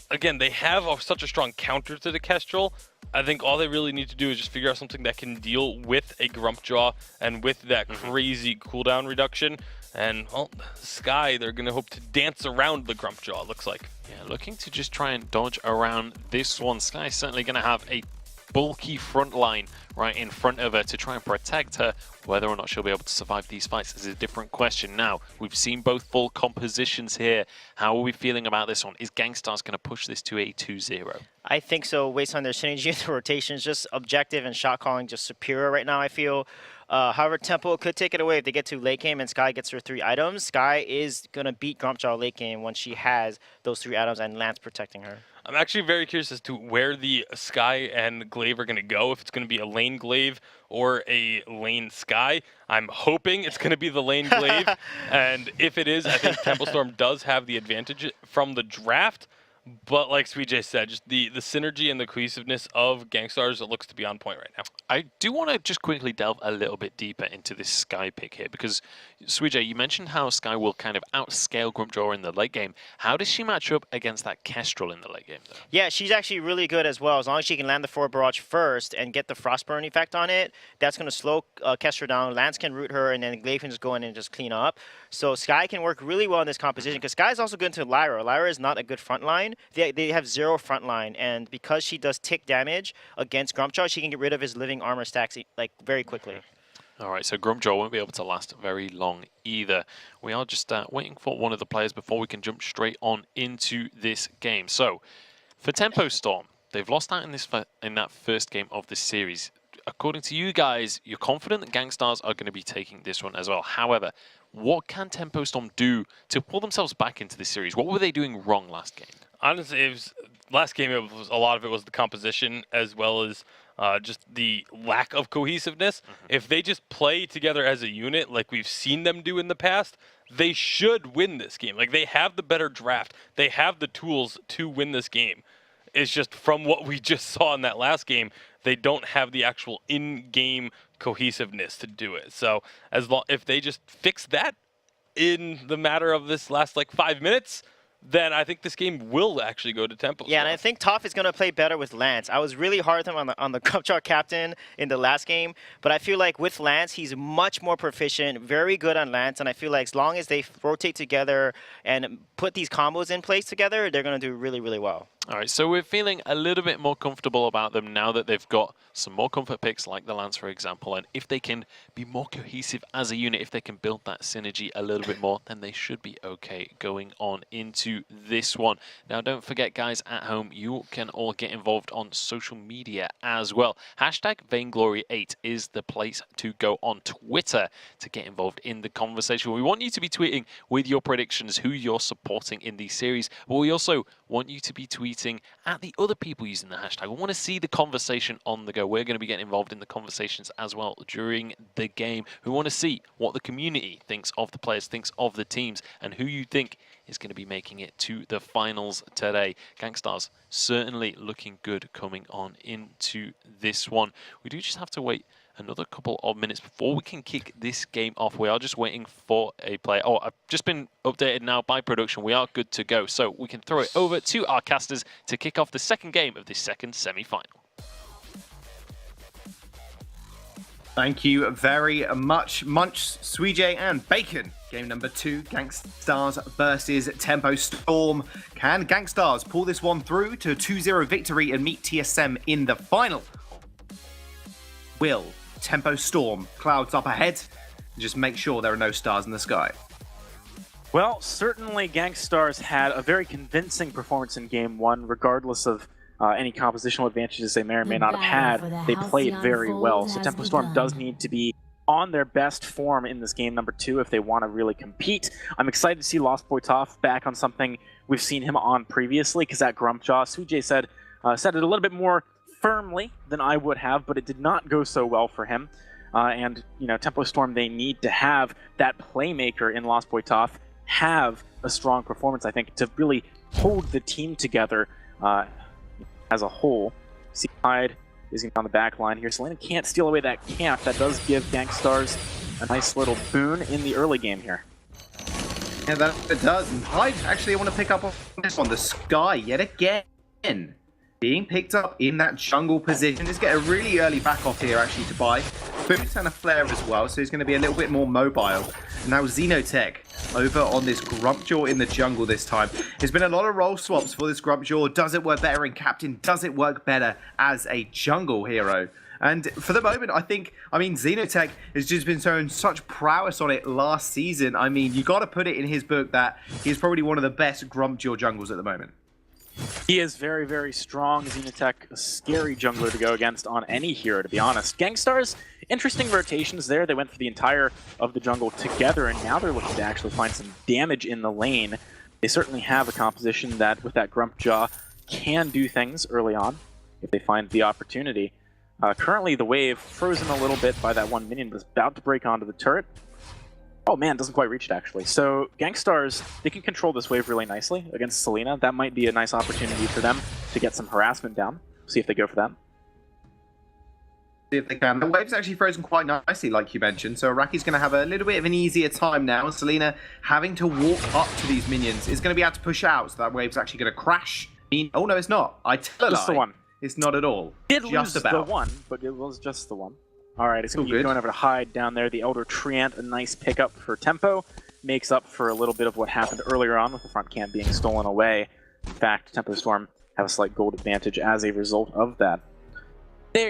Again, they have such a strong counter to the Kestrel. I think all they really need to do is just figure out something that can deal with a Grumpjaw and with that crazy cooldown reduction. And, well, Sky, they're going to hope to dance around the Grumpjaw, it looks like. Yeah, looking to just try and dodge around this one. Sky's certainly going to have a bulky front line right in front of her to try and protect her. Whether or not she'll be able to survive these fights is a different question. Now, we've seen both full compositions here. How are we feeling about this one? Is GANKSTARS going to push this to a 2-0? I think so, based on their synergy and the rotations. Just objective and shot calling just superior right now, I feel. However, Tempo could take it away if they get to late game and Sky gets her 3 items. Sky is going to beat Grumpjaw late game when she has those 3 items and Lance protecting her. I'm actually very curious as to where the Sky and Glaive are going to go, if it's going to be a lane Glaive or a lane Sky. I'm hoping it's going to be the lane Glaive, and if it is, I think TEMPOSTORM does have the advantage from the draft. But like SweetJ said, just the synergy and the cohesiveness of GANKSTARS, it looks to be on point right now. I do want to just quickly delve a little bit deeper into this Sky pick here, because SweetJ, you mentioned how Sky will kind of outscale Grumpjaw in the late game. How does she match up against that Kestrel in the late game, though? Yeah, she's actually really good as well. As long as she can land the 4 barrage first and get the Frostburn effect on it, that's going to slow Kestrel down. Lance can root her, and then Glaive can just go in and just clean up. So Sky can work really well in this composition, because Sky is also good into Lyra. Lyra is not a good front line. They have 0 front line, and because she does tick damage against Grumpjaw, she can get rid of his living armor stacks like very quickly. All right, so Grumpjaw won't be able to last very long either. We are just waiting for one of the players before we can jump straight on into this game. So, for TEMPOSTORM, they've lost out in that first game of this series. According to you guys, you're confident that GANKSTARS are going to be taking this one as well. However, what can TEMPOSTORM do to pull themselves back into this series? What were they doing wrong last game? Honestly, last game, a lot of it was the composition as well as just the lack of cohesiveness. If they just play together as a unit like we've seen them do in the past, they should win this game. Like, they have the better draft. They have the tools to win this game. It's just from what we just saw in that last game, they don't have the actual in-game cohesiveness to do it. So if they just fix that in the matter of this last 5 minutes, then I think this game will actually go to Tempo. Yeah, and I think Toph is going to play better with Lance. I was really hard with him on the Grumpjaw captain in the last game, but I feel like with Lance, he's much more proficient, very good on Lance, and I feel like as long as they rotate together and put these combos in place together, they're going to do really, really well. All right, so we're feeling a little bit more comfortable about them now that they've got some more comfort picks like the Lance, for example, and if they can be more cohesive as a unit, if they can build that synergy a little bit more, then they should be okay going on into this one. Now, don't forget, guys, at home, you can all get involved on social media as well. Hashtag Vainglory8 is the place to go on Twitter to get involved in the conversation. We want you to be tweeting with your predictions, who you're supporting in these series, but we also want you to be tweeting at the other people using the hashtag. We want to see the conversation on the go. We're going to be getting involved in the conversations as well during the game. We want to see what the community thinks of the players, thinks of the teams, and who you think is going to be making it to the finals today. GANKSTARS certainly looking good coming on into this one. We do just have to wait another couple of minutes before we can kick this game off. We are just waiting for a player. Oh, I've just been updated now by production. We are good to go. So we can throw it over to our casters to kick off the second game of this second semi-final. Thank you very much, Munch, SweetJ, and Bacon. Game number 2, GANKSTARS versus TEMPOSTORM. Can GANKSTARS pull this one through to a 2-0 victory and meet TSM in the final? Will TEMPOSTORM clouds up ahead and just make sure there are no stars in the sky? Well, certainly GANKSTARS had a very convincing performance in Game 1, regardless of any compositional advantages they may or may not have had. They played very well, so TEMPOSTORM does need to be on their best form in this game number 2 if they want to really compete. I'm excited to see Lost Boy Toph back on something we've seen him on previously, because that Grumpjaw, Suijay said it a little bit more firmly than I would have, but it did not go so well for him. And, you know, TEMPOSTORM, they need to have that playmaker in Lost Boy Toph have a strong performance, I think, to really hold the team together as a whole. See, Hyde is going to be on the back line here. Selena can't steal away that camp. That does give GANKSTARS a nice little boon in the early game here. Yeah, that it does. And Hyde, actually, I want to pick up on this one. The Sky, yet again, being picked up in that jungle position. Let's get a really early back off here, actually, to buy. Boots and a flare as well, so he's going to be a little bit more mobile. Now Xenotech over on this Grumpjaw in the jungle this time. There's been a lot of role swaps for this Grumpjaw. Does it work better in Captain? Does it work better as a jungle hero? And for the moment, I mean, Xenotech has just been showing such prowess on it last season. I mean, you got to put it in his book that he's probably one of the best Grumpjaw jungles at the moment. He is very, very strong. Xenotech, a scary jungler to go against on any hero, to be honest. GANKSTARS, interesting rotations there. They went for the entire of the jungle together, and now they're looking to actually find some damage in the lane. They certainly have a composition that, with that Grumpjaw, can do things early on if they find the opportunity. Currently, the wave frozen a little bit by that one minion, but is about to break onto the turret. Oh man, doesn't quite reach it actually. So GANKSTARS, they can control this wave really nicely against Selena. That might be a nice opportunity for them to get some harassment down. See if they go for that. See if they can. The wave's actually frozen quite nicely, like you mentioned. So Araki's going to have a little bit of an easier time now. Selena having to walk up to these minions is going to be able to push out. So that wave's actually going to crash. Oh no, it's not. I tell a lie. Just the one. It's not at all. Did just lose about the one, but it was just the one. All right, it's going to be going over to Hyde down there. The Elder Treant, a nice pickup for Tempo. Makes up for a little bit of what happened earlier on with the front camp being stolen away. In fact, TEMPOSTORM have a slight gold advantage as a result of that.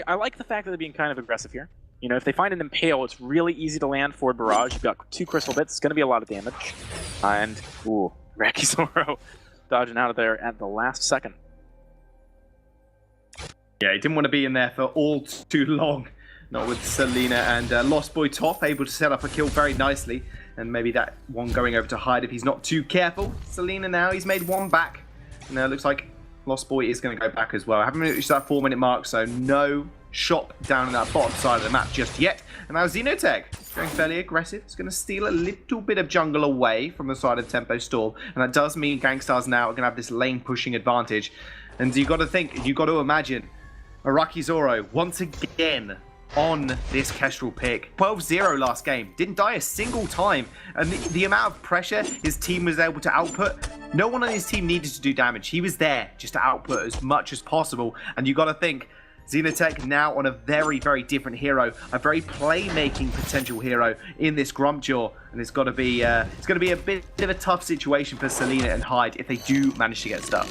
I like the fact that they're being kind of aggressive here. You know, if they find an Impale, it's really easy to land forward barrage. You've got 2 crystal bits. It's going to be a lot of damage. And, ooh, Rakizoro dodging out of there at the last second. Yeah, he didn't want to be in there for all too long. Not with Selena, and Lost Boy Toph able to set up a kill very nicely. And maybe that one going over to Hyde if he's not too careful. Selena now, he's made one back. And it looks like Lost Boy is going to go back as well. I haven't reached that 4-minute mark, so no shop down in that bottom side of the map just yet. And now Xenotech, going fairly aggressive. It's going to steal a little bit of jungle away from the side of TEMPOSTORM. And that does mean GANKSTARS now are going to have this lane pushing advantage. And you've got to think, you've got to imagine, Rakizoro once again on this Kestrel pick. 12-0 last game. Didn't die a single time. And the amount of pressure his team was able to output, no one on his team needed to do damage. He was there just to output as much as possible. And you got to think, Xenotech now on a very, very different hero. A very playmaking potential hero in this Grumpjaw. And it's going to be a bit of a tough situation for Selena and Hyde if they do manage to get stuck.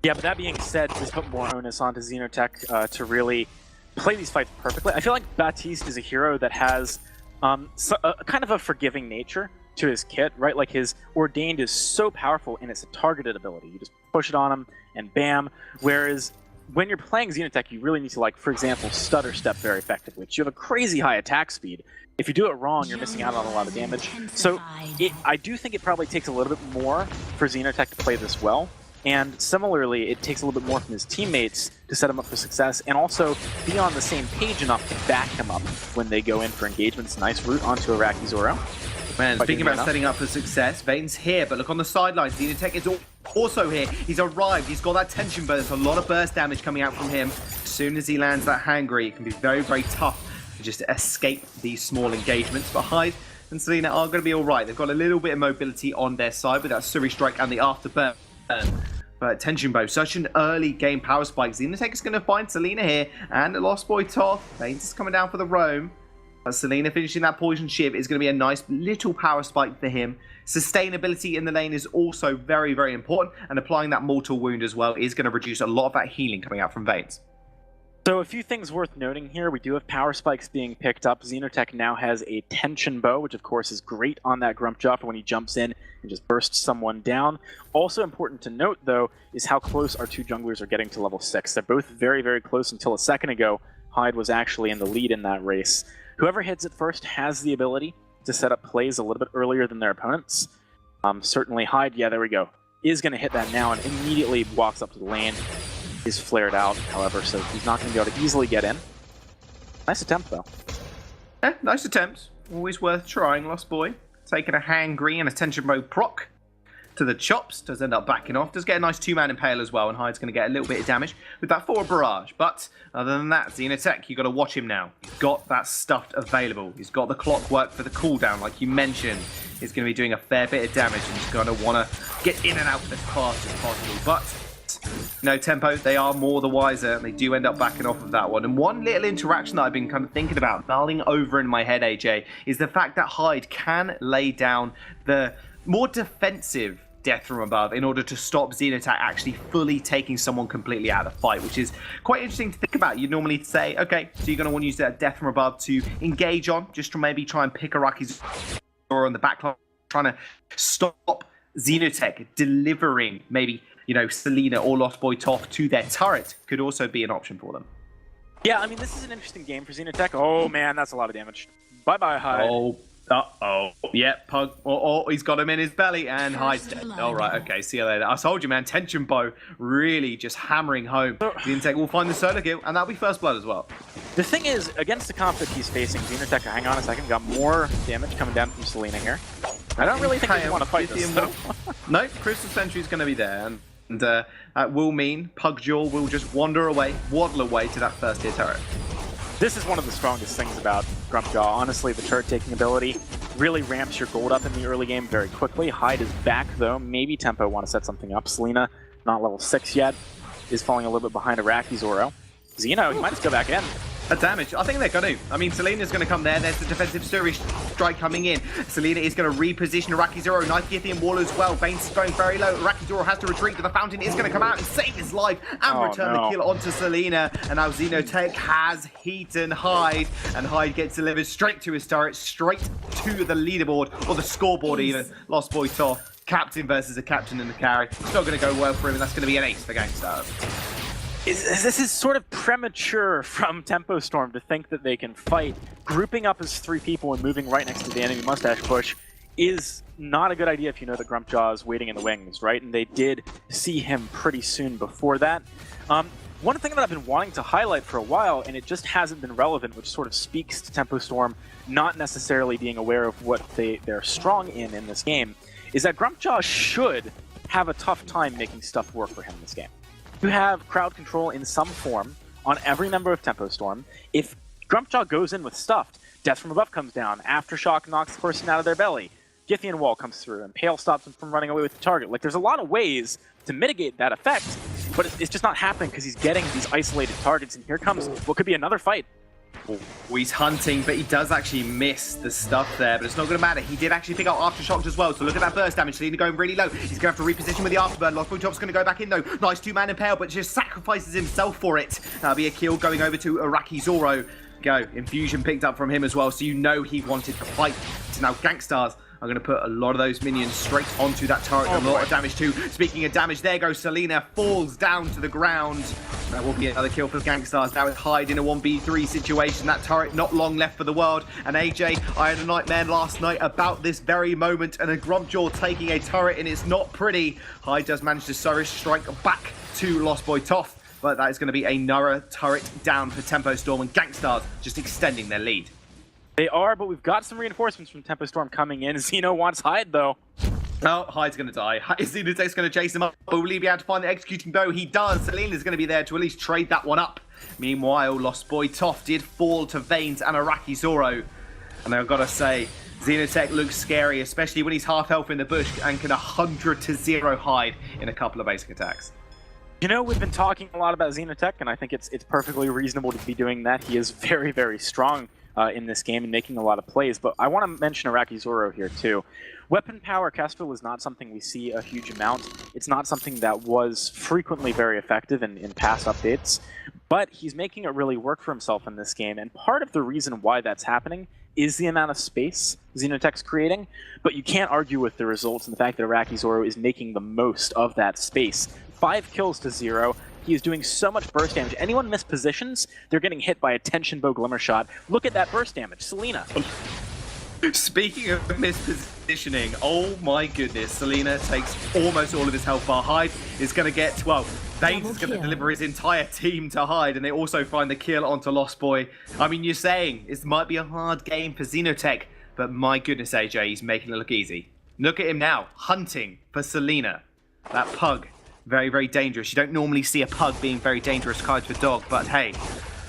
Yeah, but that being said, this put more onus onto Xenotech to really play these fights perfectly. I feel like Baptiste is a hero that has kind of a forgiving nature to his kit, right? Like his Ordained is so powerful and it's a targeted ability. You just push it on him and bam. Whereas when you're playing Xenotech, you really need to, like, for example, stutter step very effectively, which you have a crazy high attack speed. If you do it wrong, you're missing out on a lot of damage. So I do think it probably takes a little bit more for Xenotech to play this well. And similarly, it takes a little bit more from his teammates to set him up for success and also be on the same page enough to back him up when they go in for engagements. Nice route onto Rakizoro. Man, speaking about setting up for success, Vayne's here, but look on the sidelines. Xenotech is also here. He's arrived. He's got that tension burst. A lot of burst damage coming out from him. As soon as he lands that hangry, it can be very, very tough to just escape these small engagements. But Hyde and Selena are going to be all right. They've got a little bit of mobility on their side with that Suri Strike and the Afterburn. But Tension Bow, such an early game power spike. Xenotech is going to find Selena here, and the Lost Boy Toph. Baines is coming down for the roam. Selena finishing that poison shiv is going to be a nice little power spike for him. Sustainability in the lane is also very, very important, and applying that mortal wound as well is going to reduce a lot of that healing coming out from Veins. So a few things worth noting here. We do have power spikes being picked up. Xenotech now has a tension bow, which of course is great on that Grumpjaw for when he jumps in and just bursts someone down. Also important to note, though, is how close our two junglers are getting to level 6. They're both very, very close. Until a second ago, Hyde was actually in the lead in that race. Whoever hits it first has the ability to set up plays a little bit earlier than their opponents. Certainly Hyde, yeah, there we go, is going to hit that now and immediately walks up to the lane. Is flared out, however, so he's not going to be able to easily get in. Nice attempt, though. Yeah, nice attempt. Always worth trying, Lost Boy. Taking a hangry and a tension bow proc to the chops. Does end up backing off. Does get a nice two-man impale as well, and Hyde's going to get a little bit of damage with that forward barrage. But other than that, Xenotech, you've got to watch him now. He's got that stuff available. He's got the clockwork for the cooldown, like you mentioned. He's going to be doing a fair bit of damage, and he's going to want to get in and out as fast as possible. But Tempo, they are more the wiser, and they do end up backing off of that one. And one little interaction that I've been kind of thinking about, mulling over in my head, AJ, is the fact that Hyde can lay down the more defensive death from above in order to stop Xenotech actually fully taking someone completely out of the fight, which is quite interesting to think about. You'd normally say, okay, so you're going to want to use that death from above to engage on, just to maybe try and pick Araki's or on the backline, trying to stop Xenotech delivering maybe, Selena or Lost Boy Toph to their turret could also be an option for them. Yeah, I mean, this is an interesting game for Xenotech. Oh, man, that's a lot of damage. Bye-bye, Hyde. Uh-oh. Yeah, Pug. Oh, he's got him in his belly, and Hyde's dead. All right, okay, see you later. I told you, man, tension bow really just hammering home. Xenotech will find the solo kill, and that'll be first blood as well. The thing is, against the comp that he's facing, Xenotech, hang on a second, got more damage coming down from Selena here. I don't really think they want to fight this, though. No, Crystal Sentry's going to be there, and that will mean Pugjaw will just waddle away to that first tier turret. This is one of the strongest things about Grumpjaw. Honestly, the turret taking ability really ramps your gold up in the early game very quickly. Hyde is back, though. Maybe Tempo want to set something up. Selena, not level 6 yet, is falling a little bit behind Araki Zoro. Xeno, he might just go back in. A damage. I think they're going to. I mean, Selena's going to come there. There's the defensive Surish strike coming in. Selena is going to reposition Araki Zoro. Nice Githian wall as well. Bane's going very low. Araki Zoro has to retreat, but the fountain is going to come out and save his life and return the kill onto Selena. And now Xenotech has Heaton Hyde, and Hyde gets delivered straight to his turret, straight to the leaderboard, or the scoreboard even. Lost Boy Toph, captain versus a captain in the carry. It's not going to go well for him, and that's going to be an ace for GANKSTARS. This is sort of premature from TEMPOSTORM to think that they can fight. Grouping up as 3 people and moving right next to the enemy mustache push is not a good idea if you know that Grumpjaw is waiting in the wings, right? And they did see him pretty soon before that. One thing that I've been wanting to highlight for a while, and it just hasn't been relevant, which sort of speaks to TEMPOSTORM not necessarily being aware of what they're strong in this game, is that Grumpjaw should have a tough time making stuff work for him in this game. You have crowd control in some form on every member of TEMPOSTORM. If Grumpjaw goes in with stuffed, Death from Above comes down, Aftershock knocks the person out of their belly, Githian Wall comes through, and Pale stops him from running away with the target. Like, there's a lot of ways to mitigate that effect, but it's just not happening because he's getting these isolated targets, and here comes what could be another fight. Oh, he's hunting, but he does actually miss the stuff there, but it's not going to matter. He did actually pick up Aftershock as well, so look at that burst damage. Selena going really low. He's going to have to reposition with the Afterburn. Lost Boy Toph's going to go back in, though. Nice two-man impale, but just sacrifices himself for it. That'll be a kill going over to Araki Zoro. Go. Infusion picked up from him as well, so you know he wanted to fight. So now GANKSTARS are going to put a lot of those minions straight onto that turret. A lot of damage too. Speaking of damage, there goes Selena. Falls down to the ground. That will be another kill for GANKSTARS. Now it's Hyde in a 1v3 situation. That turret not long left for the world. And AJ, I had a nightmare last night about this very moment. And a Grumpjaw taking a turret, and it's not pretty. Hyde does manage to Surish strike back to Lost Boy Toph. But that is going to be another turret down for TEMPOSTORM, and GANKSTARS just extending their lead. They are, but we've got some reinforcements from TEMPOSTORM coming in. Xeno wants Hyde, though. Oh, Hyde's going to die. Xenotech's going to chase him up. But will he be able to find the executing bow? He does. Selena's going to be there to at least trade that one up. Meanwhile, Lost Boy Toph did fall to Veins and Araki Zoro. And I've got to say, Xenotech looks scary, especially when he's half health in the bush and can 100-0 Hyde in a couple of basic attacks. You know, we've been talking a lot about Xenotech, and I think it's perfectly reasonable to be doing that. He is very, very strong. in this game and making a lot of plays. But I want to mention Iraqi Zoro here too. Weapon power Kestrel is not something we see a huge amount. It's not something that was frequently very effective in past updates, but he's making it really work for himself in this game. And part of the reason why that's happening is the amount of space Xenotech's creating, but you can't argue with the results and the fact that Iraqi Zoro is making the most of that space. 5 kills to 0. He is doing so much burst damage. Anyone miss positions, they're getting hit by a tension bow glimmer shot. Look at that burst damage. Selena. Speaking of mispositioning, oh my goodness, Selena takes almost all of his health bar. Hyde is going to get, well, Baines is going to deliver his entire team to Hyde, and they also find the kill onto Lost Boy. I mean, you're saying this might be a hard game for Xenotech, but my goodness, AJ, he's making it look easy. Look at him now, hunting for Selena. That pug, very, very dangerous. You don't normally see a pug being very dangerous kind of dog, but hey,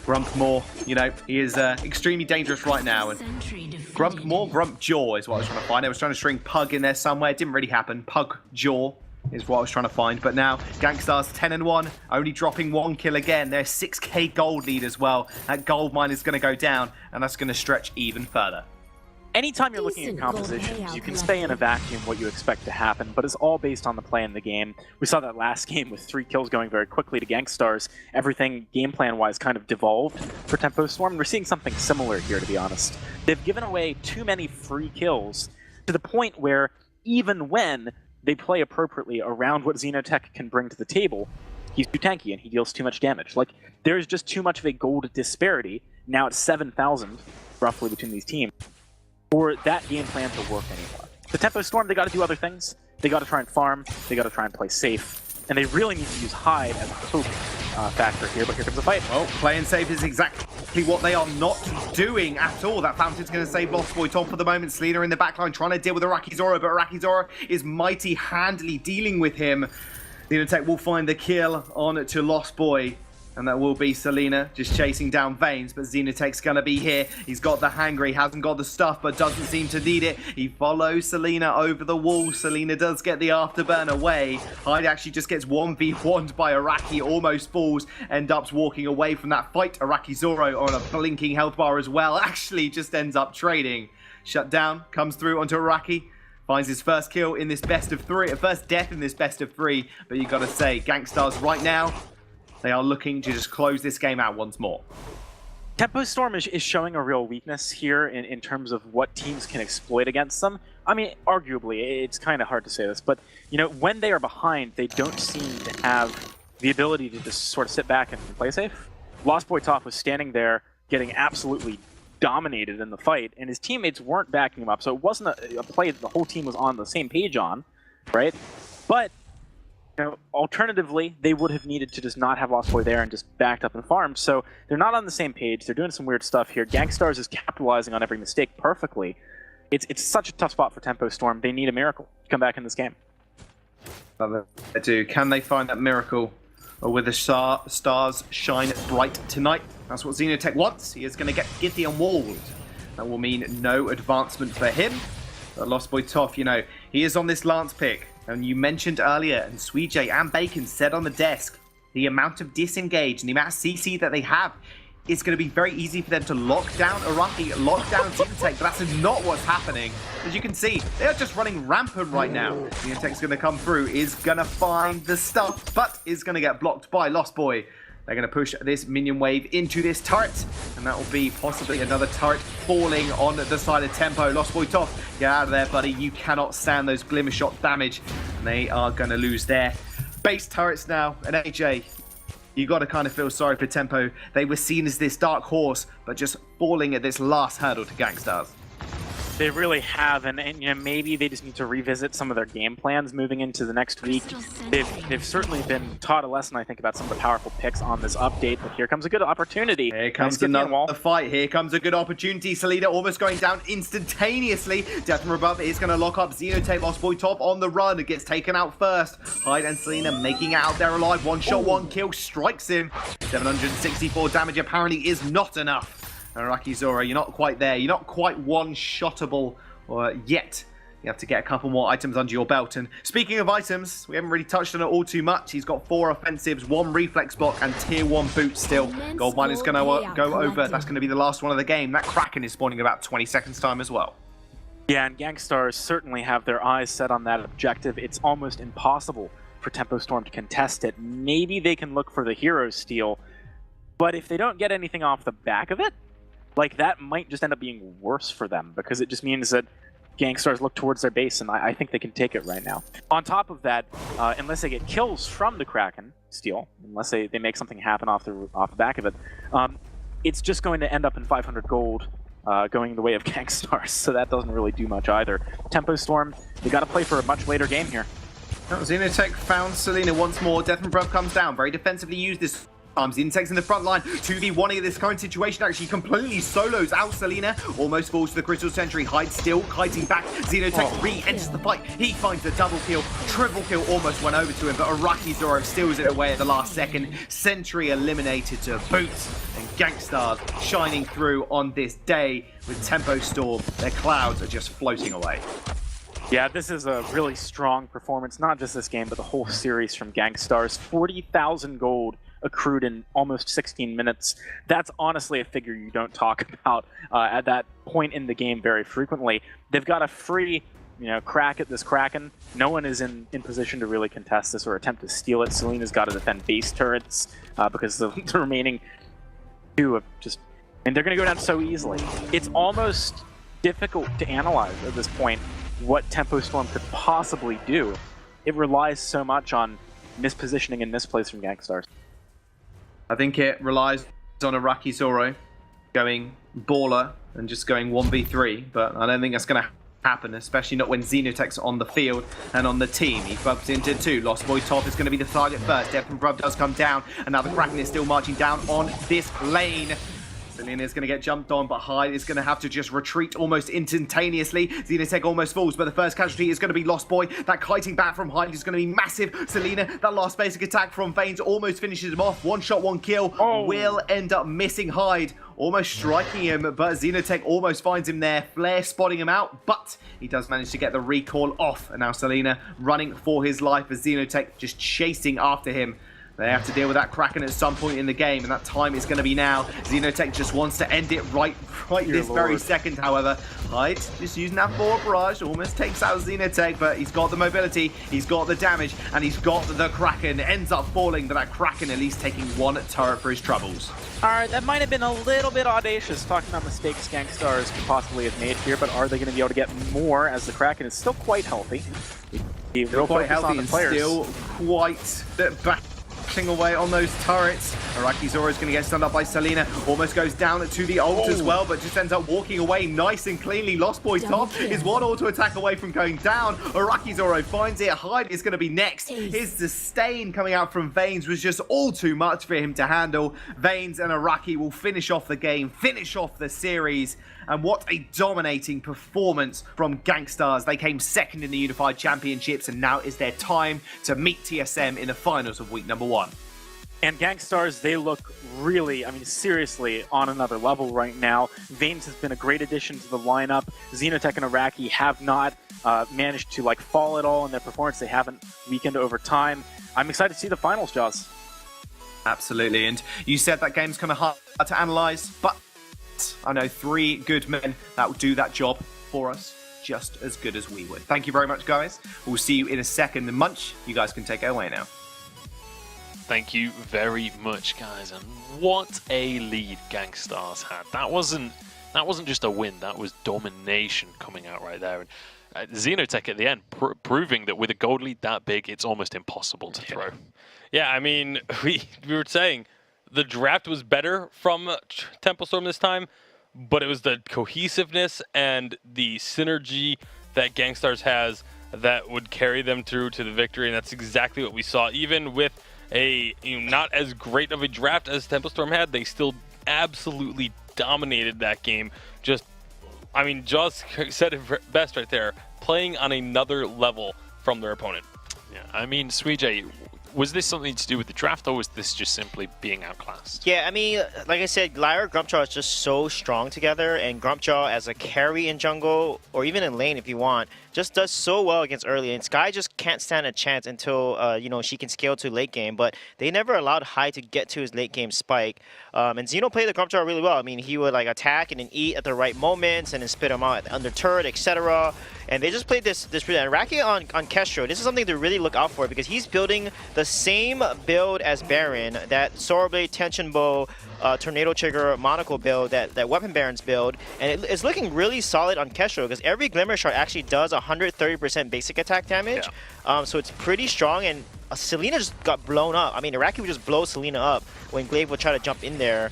Grumpmore, you know, he is extremely dangerous right now. And Grumpmore, Grumpjaw is what I was trying to find. I was trying to string Pug in there somewhere. It didn't really happen. Pugjaw is what I was trying to find. But now, GANKSTARS 10-1, only dropping 1 kill again. They're 6k gold lead as well. That gold mine is going to go down, and that's going to stretch even further. Anytime you're looking at compositions, you can say in a vacuum what you expect to happen, but it's all based on the play in the game. We saw that last game with 3 kills going very quickly to GANKSTARS. Everything game plan-wise kind of devolved for TEMPOSTORM. We're seeing something similar here, to be honest. They've given away too many free kills to the point where even when they play appropriately around what Xenotech can bring to the table, he's too tanky and he deals too much damage. Like, there's just too much of a gold disparity, now it's 7,000 roughly between these teams, for that game plan to work anymore. The TEMPOSTORM, they got to do other things. They got to try and farm. They got to try and play safe. And they really need to use Hyde as a hope factor here, but here comes the fight. Well, playing safe is exactly what they are not doing at all. That Fountain's going to save Lost Boy Tom for the moment. Selena in the backline trying to deal with Iraqi Zoro, but Iraqi Zoro is mighty handily dealing with him. Xenotech will find the kill on to Lost Boy. And that will be Selena just chasing down Veins, but Xenotech's going to be here. He's got the hanger, he hasn't got the stuff, but doesn't seem to need it. He follows Selena over the wall. Selena does get the afterburn away. Hyde actually just gets 1v1'd by Iraqi, almost falls, ends up walking away from that fight. Iraqi Zoro on a blinking health bar as well, actually just ends up trading. Shut down, comes through onto Iraqi. Finds his first kill in this best of 3, first death in this best of 3, but you got to say, GANKSTARS right now, they are looking to just close this game out once more. TEMPOSTORM is showing a real weakness here in terms of what teams can exploit against them. I mean, arguably, it's kind of hard to say this, but you know, when they are behind, they don't seem to have the ability to just sort of sit back and play safe. Lost Boy Toph was standing there getting absolutely dominated in the fight, and his teammates weren't backing him up, so it wasn't a play that the whole team was on the same page on, right? But you know, alternatively, they would have needed to just not have Lost Boy there and just backed up and farmed. So they're not on the same page. They're doing some weird stuff here. GANKSTARS is capitalizing on every mistake perfectly. It's such a tough spot for TEMPOSTORM. They need a miracle to come back in this game. They do. Can they find that miracle? Or will the stars shine bright tonight? That's what Xenotech wants. He is going to get Githian walled. That will mean no advancement for him. But Lost Boy Toph, you know, he is on this Lance pick. And you mentioned earlier, and SweetJ and Bacon said on the desk, the amount of disengage and the amount of CC that they have, it's going to be very easy for them to lock down Iraqi, lock down Xenotech, but that's not what's happening. As you can see, they are just running rampant right now. Xenotech's going to come through, is going to find the stuff, but is going to get blocked by Lost Boy. They're going to push this minion wave into this turret, and that will be possibly another turret falling on the side of Tempo. Lost Boy Toph, get out of there, buddy. You cannot stand those glimmer shot damage. And they are going to lose their base turrets now. And AJ, you got to kind of feel sorry for Tempo. They were seen as this dark horse, but just falling at this last hurdle to GANKSTARS. They really have, and you know, maybe they just need to revisit some of their game plans moving into the next week. They've certainly been taught a lesson, I think, about some of the powerful picks on this update, but here comes a good opportunity. Here comes another fight. Here comes a good opportunity. Selena almost going down instantaneously. Death from above is going to lock up Xenotech. Lost Boy Toph on the run. It gets taken out first. Hyde and Selena making it out there alive. One shot, one kill, strikes him. 764 damage apparently is not enough. Iraqi Zoro, you're not quite there. You're not quite one-shottable yet. You have to get a couple more items under your belt. And speaking of items, we haven't really touched on it all too much. He's got 4 offensives, 1 reflex block, and tier 1 boots still. Goldmine is going to go over. That's going to be the last one of the game. That Kraken is spawning about 20 seconds time as well. Yeah, and GANKSTARS certainly have their eyes set on that objective. It's almost impossible for TEMPOSTORM to contest it. Maybe they can look for the hero steal, but if they don't get anything off the back of it, like that might just end up being worse for them, because it just means that GANKSTARS look towards their base, and I think they can take it right now. On top of that, unless they get kills from the Kraken steal, unless they make something happen off the back of it, it's just going to end up in 500 gold going the way of GANKSTARS, so that doesn't really do much either. TEMPOSTORM, they got to play for a much later game here. Xenotech found Selena once more. Death and Bruv comes down. Very defensively used this time. Xenotech's in the front line. 2v1 of this current situation actually completely solos out Selena. Almost falls to the Crystal Sentry. Hyde still kiting back. Xenotech re-enters the fight. He finds a double kill. Triple kill almost went over to him, but Arakizoro steals it away at the last second. Sentry eliminated to boot. And GANKSTARS shining through on this day with TEMPOSTORM. Their clouds are just floating away. Yeah, this is a really strong performance, not just this game, but the whole series from GANKSTARS. 40,000 gold accrued in almost 16 minutes. That's honestly a figure you don't talk about at that point in the game very frequently. They've got a free, crack at this Kraken. No one is in position to really contest this or attempt to steal it. Selena's got to defend base turrets because the remaining 2 have just... And they're going to go down so easily. It's almost difficult to analyze at this point what TEMPOSTORM could possibly do. It relies so much on mispositioning and misplays from GANKSTARS. I think it relies on Arakizoro going baller and just going 1v3, but I don't think that's going to happen, especially not when Xenotech's on the field and on the team. He bumps into 2. Lost Boy top is going to be the target first. Death and Bruv does come down, and now the Kraken is still marching down on this lane. Selena is going to get jumped on, but Hyde is going to have to just retreat almost instantaneously. Xenotech almost falls, but the first casualty is going to be Lost Boy. That kiting back from Hyde is going to be massive. Selena, that last basic attack from Vanes almost finishes him off. 1 shot, 1 kill. Will end up missing Hyde, almost striking him, but Xenotech almost finds him there. Flare spotting him out, but he does manage to get the recall off. And now Selena running for his life as Xenotech just chasing after him. They have to deal with that Kraken at some point in the game, and that time is going to be now. Xenotech just wants to end it right this very second, however. Hyde just using that forward barrage, almost takes out Xenotech, but he's got the mobility, he's got the damage, and he's got the Kraken. Ends up falling, but that Kraken at least taking 1 turret for his troubles. Alright, that might have been a little bit audacious, talking about mistakes GANKSTARS could possibly have made here, but are they going to be able to get more as the Kraken is still quite healthy? Still quite healthy and still quite back away on those turrets. Arakizoro is going to get stunned up by Selena. Almost goes down to the ult as well, but just ends up walking away nice and cleanly. Lost Boy's top is 1 auto attack away from going down. Arakizoro finds it. Hyde is going to be next. His sustain coming out from Vanes was just all too much for him to handle. Vanes and Araki will finish off the game, finish off the series. And what a dominating performance from GANKSTARS. They came second in the Unified Championships, and now is their time to meet TSM in the finals of week number 1. And GANKSTARS, they look really, seriously on another level right now. Vanes has been a great addition to the lineup. Xenotech and Araki have not managed to fall at all in their performance. They haven't weakened over time. I'm excited to see the finals, Jaws. Absolutely, and you said that game's kind of hard to analyze, but I know 3 good men that will do that job for us just as good as we would. Thank you very much, guys. We'll see you in a second. And Munch, you guys can take it away now. Thank you very much, guys. And what a lead GANKSTARS had. That wasn't just a win. That was domination coming out right there. And Xenotech at the end proving that with a gold lead that big, it's almost impossible to throw. Yeah, we were saying the draft was better from TEMPOSTORM this time, but it was the cohesiveness and the synergy that GANKSTARS has that would carry them through to the victory, and that's exactly what we saw. Even with a not as great of a draft as TEMPOSTORM had, they still absolutely dominated that game. Jaws said it best right there, playing on another level from their opponent. Yeah, Sweejay, was this something to do with the draft, or was this just simply being outclassed? Yeah, I mean, like I said, Lyra, Grumpjaw is just so strong together, and Grumpjaw as a carry in jungle, or even in lane if you want, just does so well against early, and Sky just can't stand a chance until, you know, she can scale to late game, but they never allowed Hyde to get to his late game spike, and Xeno played the Grumpjaw really well. I mean, he would, like, attack and then eat at the right moments, and then spit him out under turret, etc., and they just played this really. And Raki on Kestro, this is something to really look out for because he's building the same build as Baron, that Sword Blade, Tension Bow, Tornado Trigger, Monocle build, that Weapon Baron's build, and it's looking really solid on Kestro because every Glimmer Shard actually does 130% basic attack damage, so it's pretty strong. And Selena just got blown up. I mean, Iraqi would just blow Selena up when Glaive would try to jump in there,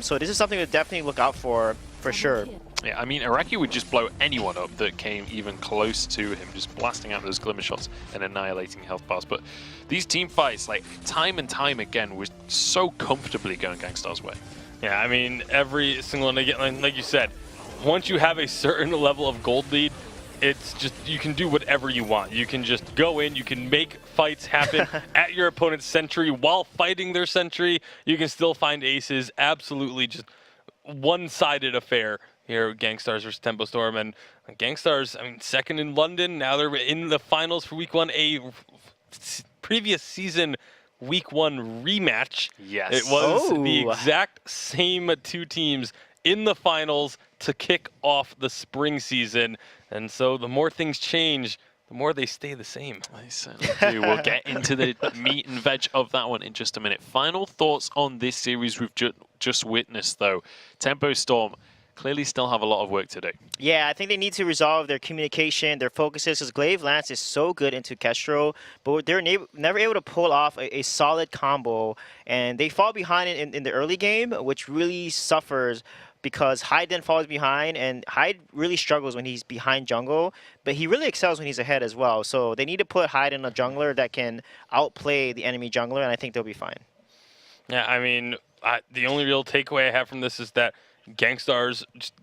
so this is something to definitely look out for sure. Yeah, I mean, Iraqi would just blow anyone up that came even close to him, just blasting out those glimmer shots and annihilating health bars. But these team fights, like, time and time again, was so comfortably going GANKSTARS' way. Yeah, I mean, every single one, again, like you said, once you have a certain level of gold lead, it's just, you can do whatever you want. You can just go in, you can make fights happen at your opponent's sentry while fighting their sentry. You can still find aces. Absolutely just one-sided affair here at GANKSTARS versus TEMPOSTORM. And GANKSTARS, I mean, second in London. Now they're in the finals for Week 1, a previous season Week 1 rematch. Yes. It was the exact same two teams in the finals to kick off the spring season. And so the more things change, the more they stay the same. They certainly do. We'll get into the meat and veg of that one in just a minute. Final thoughts on this series we've just witnessed, though. TEMPOSTORM clearly still have a lot of work to do. Yeah, I think they need to resolve their communication, their focuses, because Glaive Lance is so good into Kestro, but they're never able to pull off a solid combo, and they fall behind in the early game, which really suffers because Hyde then falls behind, and Hyde really struggles when he's behind jungle, but he really excels when he's ahead as well. So they need to put Hyde in a jungler that can outplay the enemy jungler, and I think they'll be fine. Yeah, I mean, the only real takeaway I have from this is that GANKSTARS just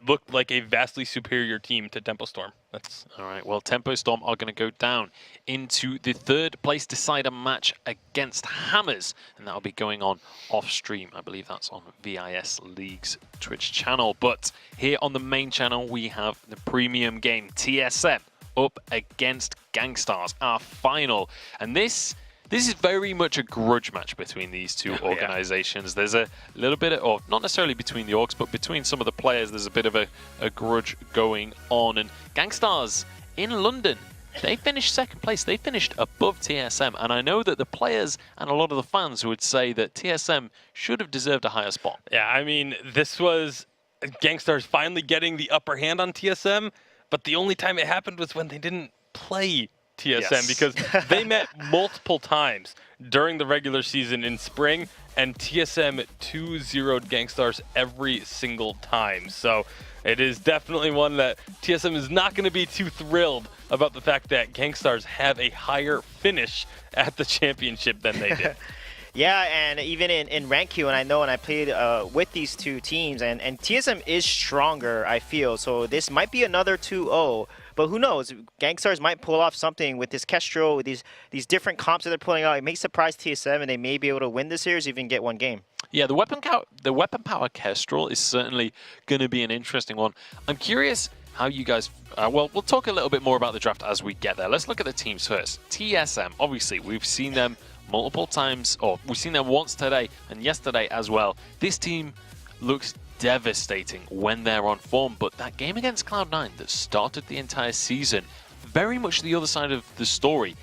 looked like a vastly superior team to TEMPOSTORM. That's all right. Well, TEMPOSTORM are going to go down into the third place decider match against Hammers, and that'll be going on off stream. I believe that's on VIS League's Twitch channel. But here on the main channel, we have the premium game TSM up against GANKSTARS, our final, and this is very much a grudge match between these two organizations. There's a little bit of, or not necessarily between the orgs, but between some of the players, there's a bit of a grudge going on. And GANKSTARS in London, they finished second place. They finished above TSM. And I know that the players and a lot of the fans would say that TSM should have deserved a higher spot. Yeah, I mean, this was GANKSTARS finally getting the upper hand on TSM, but the only time it happened was when they didn't play TSM, because they met multiple times during the regular season in spring, and TSM 2-0'd GANKSTARS every single time. So it is definitely one that TSM is not going to be too thrilled about, the fact that GANKSTARS have a higher finish at the championship than they did. Yeah, and even in rank Q, and I know when I played with these two teams, and TSM is stronger, I feel. So this might be another 2-0. But who knows? GANKSTARS might pull off something with this Kestro, with these different comps that they're pulling out. It may surprise TSM, and they may be able to win the series, even get one game. Yeah, the weapon power Kestrel is certainly going to be an interesting one. I'm curious how you guys... well, we'll talk a little bit more about the draft as we get there. Let's look at the teams first. TSM, obviously, we've seen them multiple times, or we've seen them once today and yesterday as well. This team looks devastating when they're on form, but that game against Cloud9 that started the entire season, very much the other side of the story.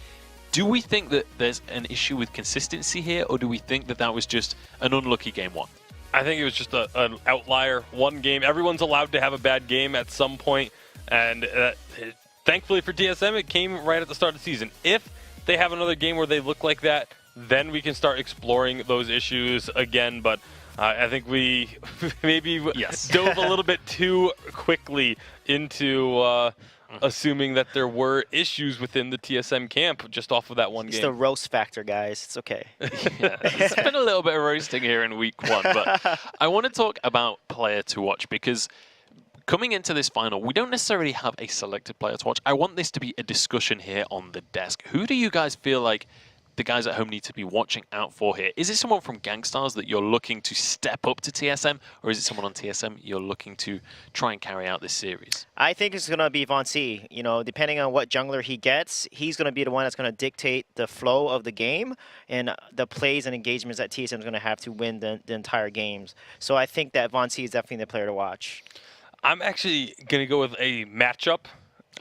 Do we think that there's an issue with consistency here, or do we think that that was just an unlucky game one? I think it was just an outlier, one game. Everyone's allowed to have a bad game at some point, and thankfully for TSM, it came right at the start of the season. If they have another game where they look like that, then we can start exploring those issues again, but I think we maybe dove a little bit too quickly into assuming that there were issues within the TSM camp just off of that one game. It's the roast factor, guys. It's okay. Yeah, it's been a little bit of roasting here in week one, but I want to talk about player to watch, because coming into this final, we don't necessarily have a selected player to watch. I want this to be a discussion here on the desk. Who do you guys feel like the guys at home need to be watching out for here? Is it someone from GANKSTARS that you're looking to step up to TSM, or is it someone on TSM you're looking to try and carry out this series? I think it's going to be VonC. You know, depending on what jungler he gets, he's going to be the one that's going to dictate the flow of the game and the plays and engagements that TSM is going to have to win the entire games. So I think that VonC is definitely the player to watch. I'm actually going to go with a matchup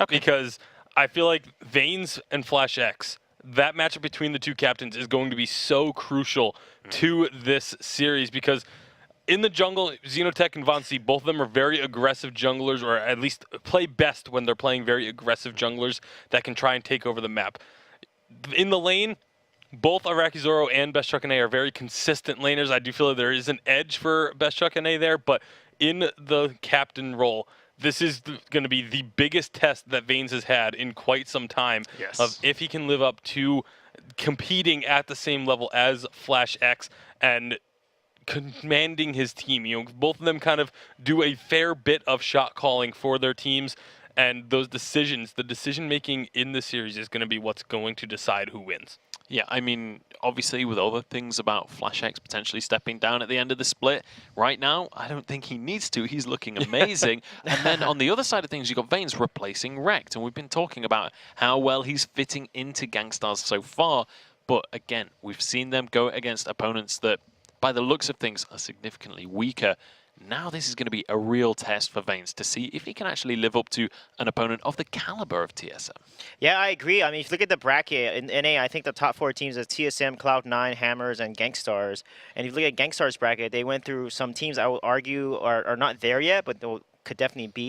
because I feel like Vaynes and Flash X, that matchup between the two captains is going to be so crucial to this series because in the jungle, Xenotech and VonC, both of them are very aggressive junglers, or at least play best when they're playing very aggressive junglers that can try and take over the map. In the lane, both Arakizoro and Best Chuck and A are very consistent laners. I do feel like there is an edge for Best Chuck and A there, but in the captain role, this is going to be the biggest test that Vaynes has had in quite some time of if he can live up to competing at the same level as Flash X and commanding his team. You know, both of them kind of do a fair bit of shot calling for their teams, and those decisions, the decision making in the series is going to be what's going to decide who wins. Yeah, I mean, obviously with other things about Flash X potentially stepping down at the end of the split, right now, I don't think he needs to. He's looking amazing. And then on the other side of things, you've got Vaynes replacing Rekt, and we've been talking about how well he's fitting into GANKSTARS so far. But again, we've seen them go against opponents that, by the looks of things, are significantly weaker. Now this is going to be a real test for Vaynes to see if he can actually live up to an opponent of the caliber of TSM. Yeah, I agree. I mean, if you look at the bracket in NA, I think the top 4 teams is TSM, Cloud9, Hammers, and GANKSTARS. And if you look at GANKSTARS bracket, they went through some teams I would argue are not there yet, but could definitely be.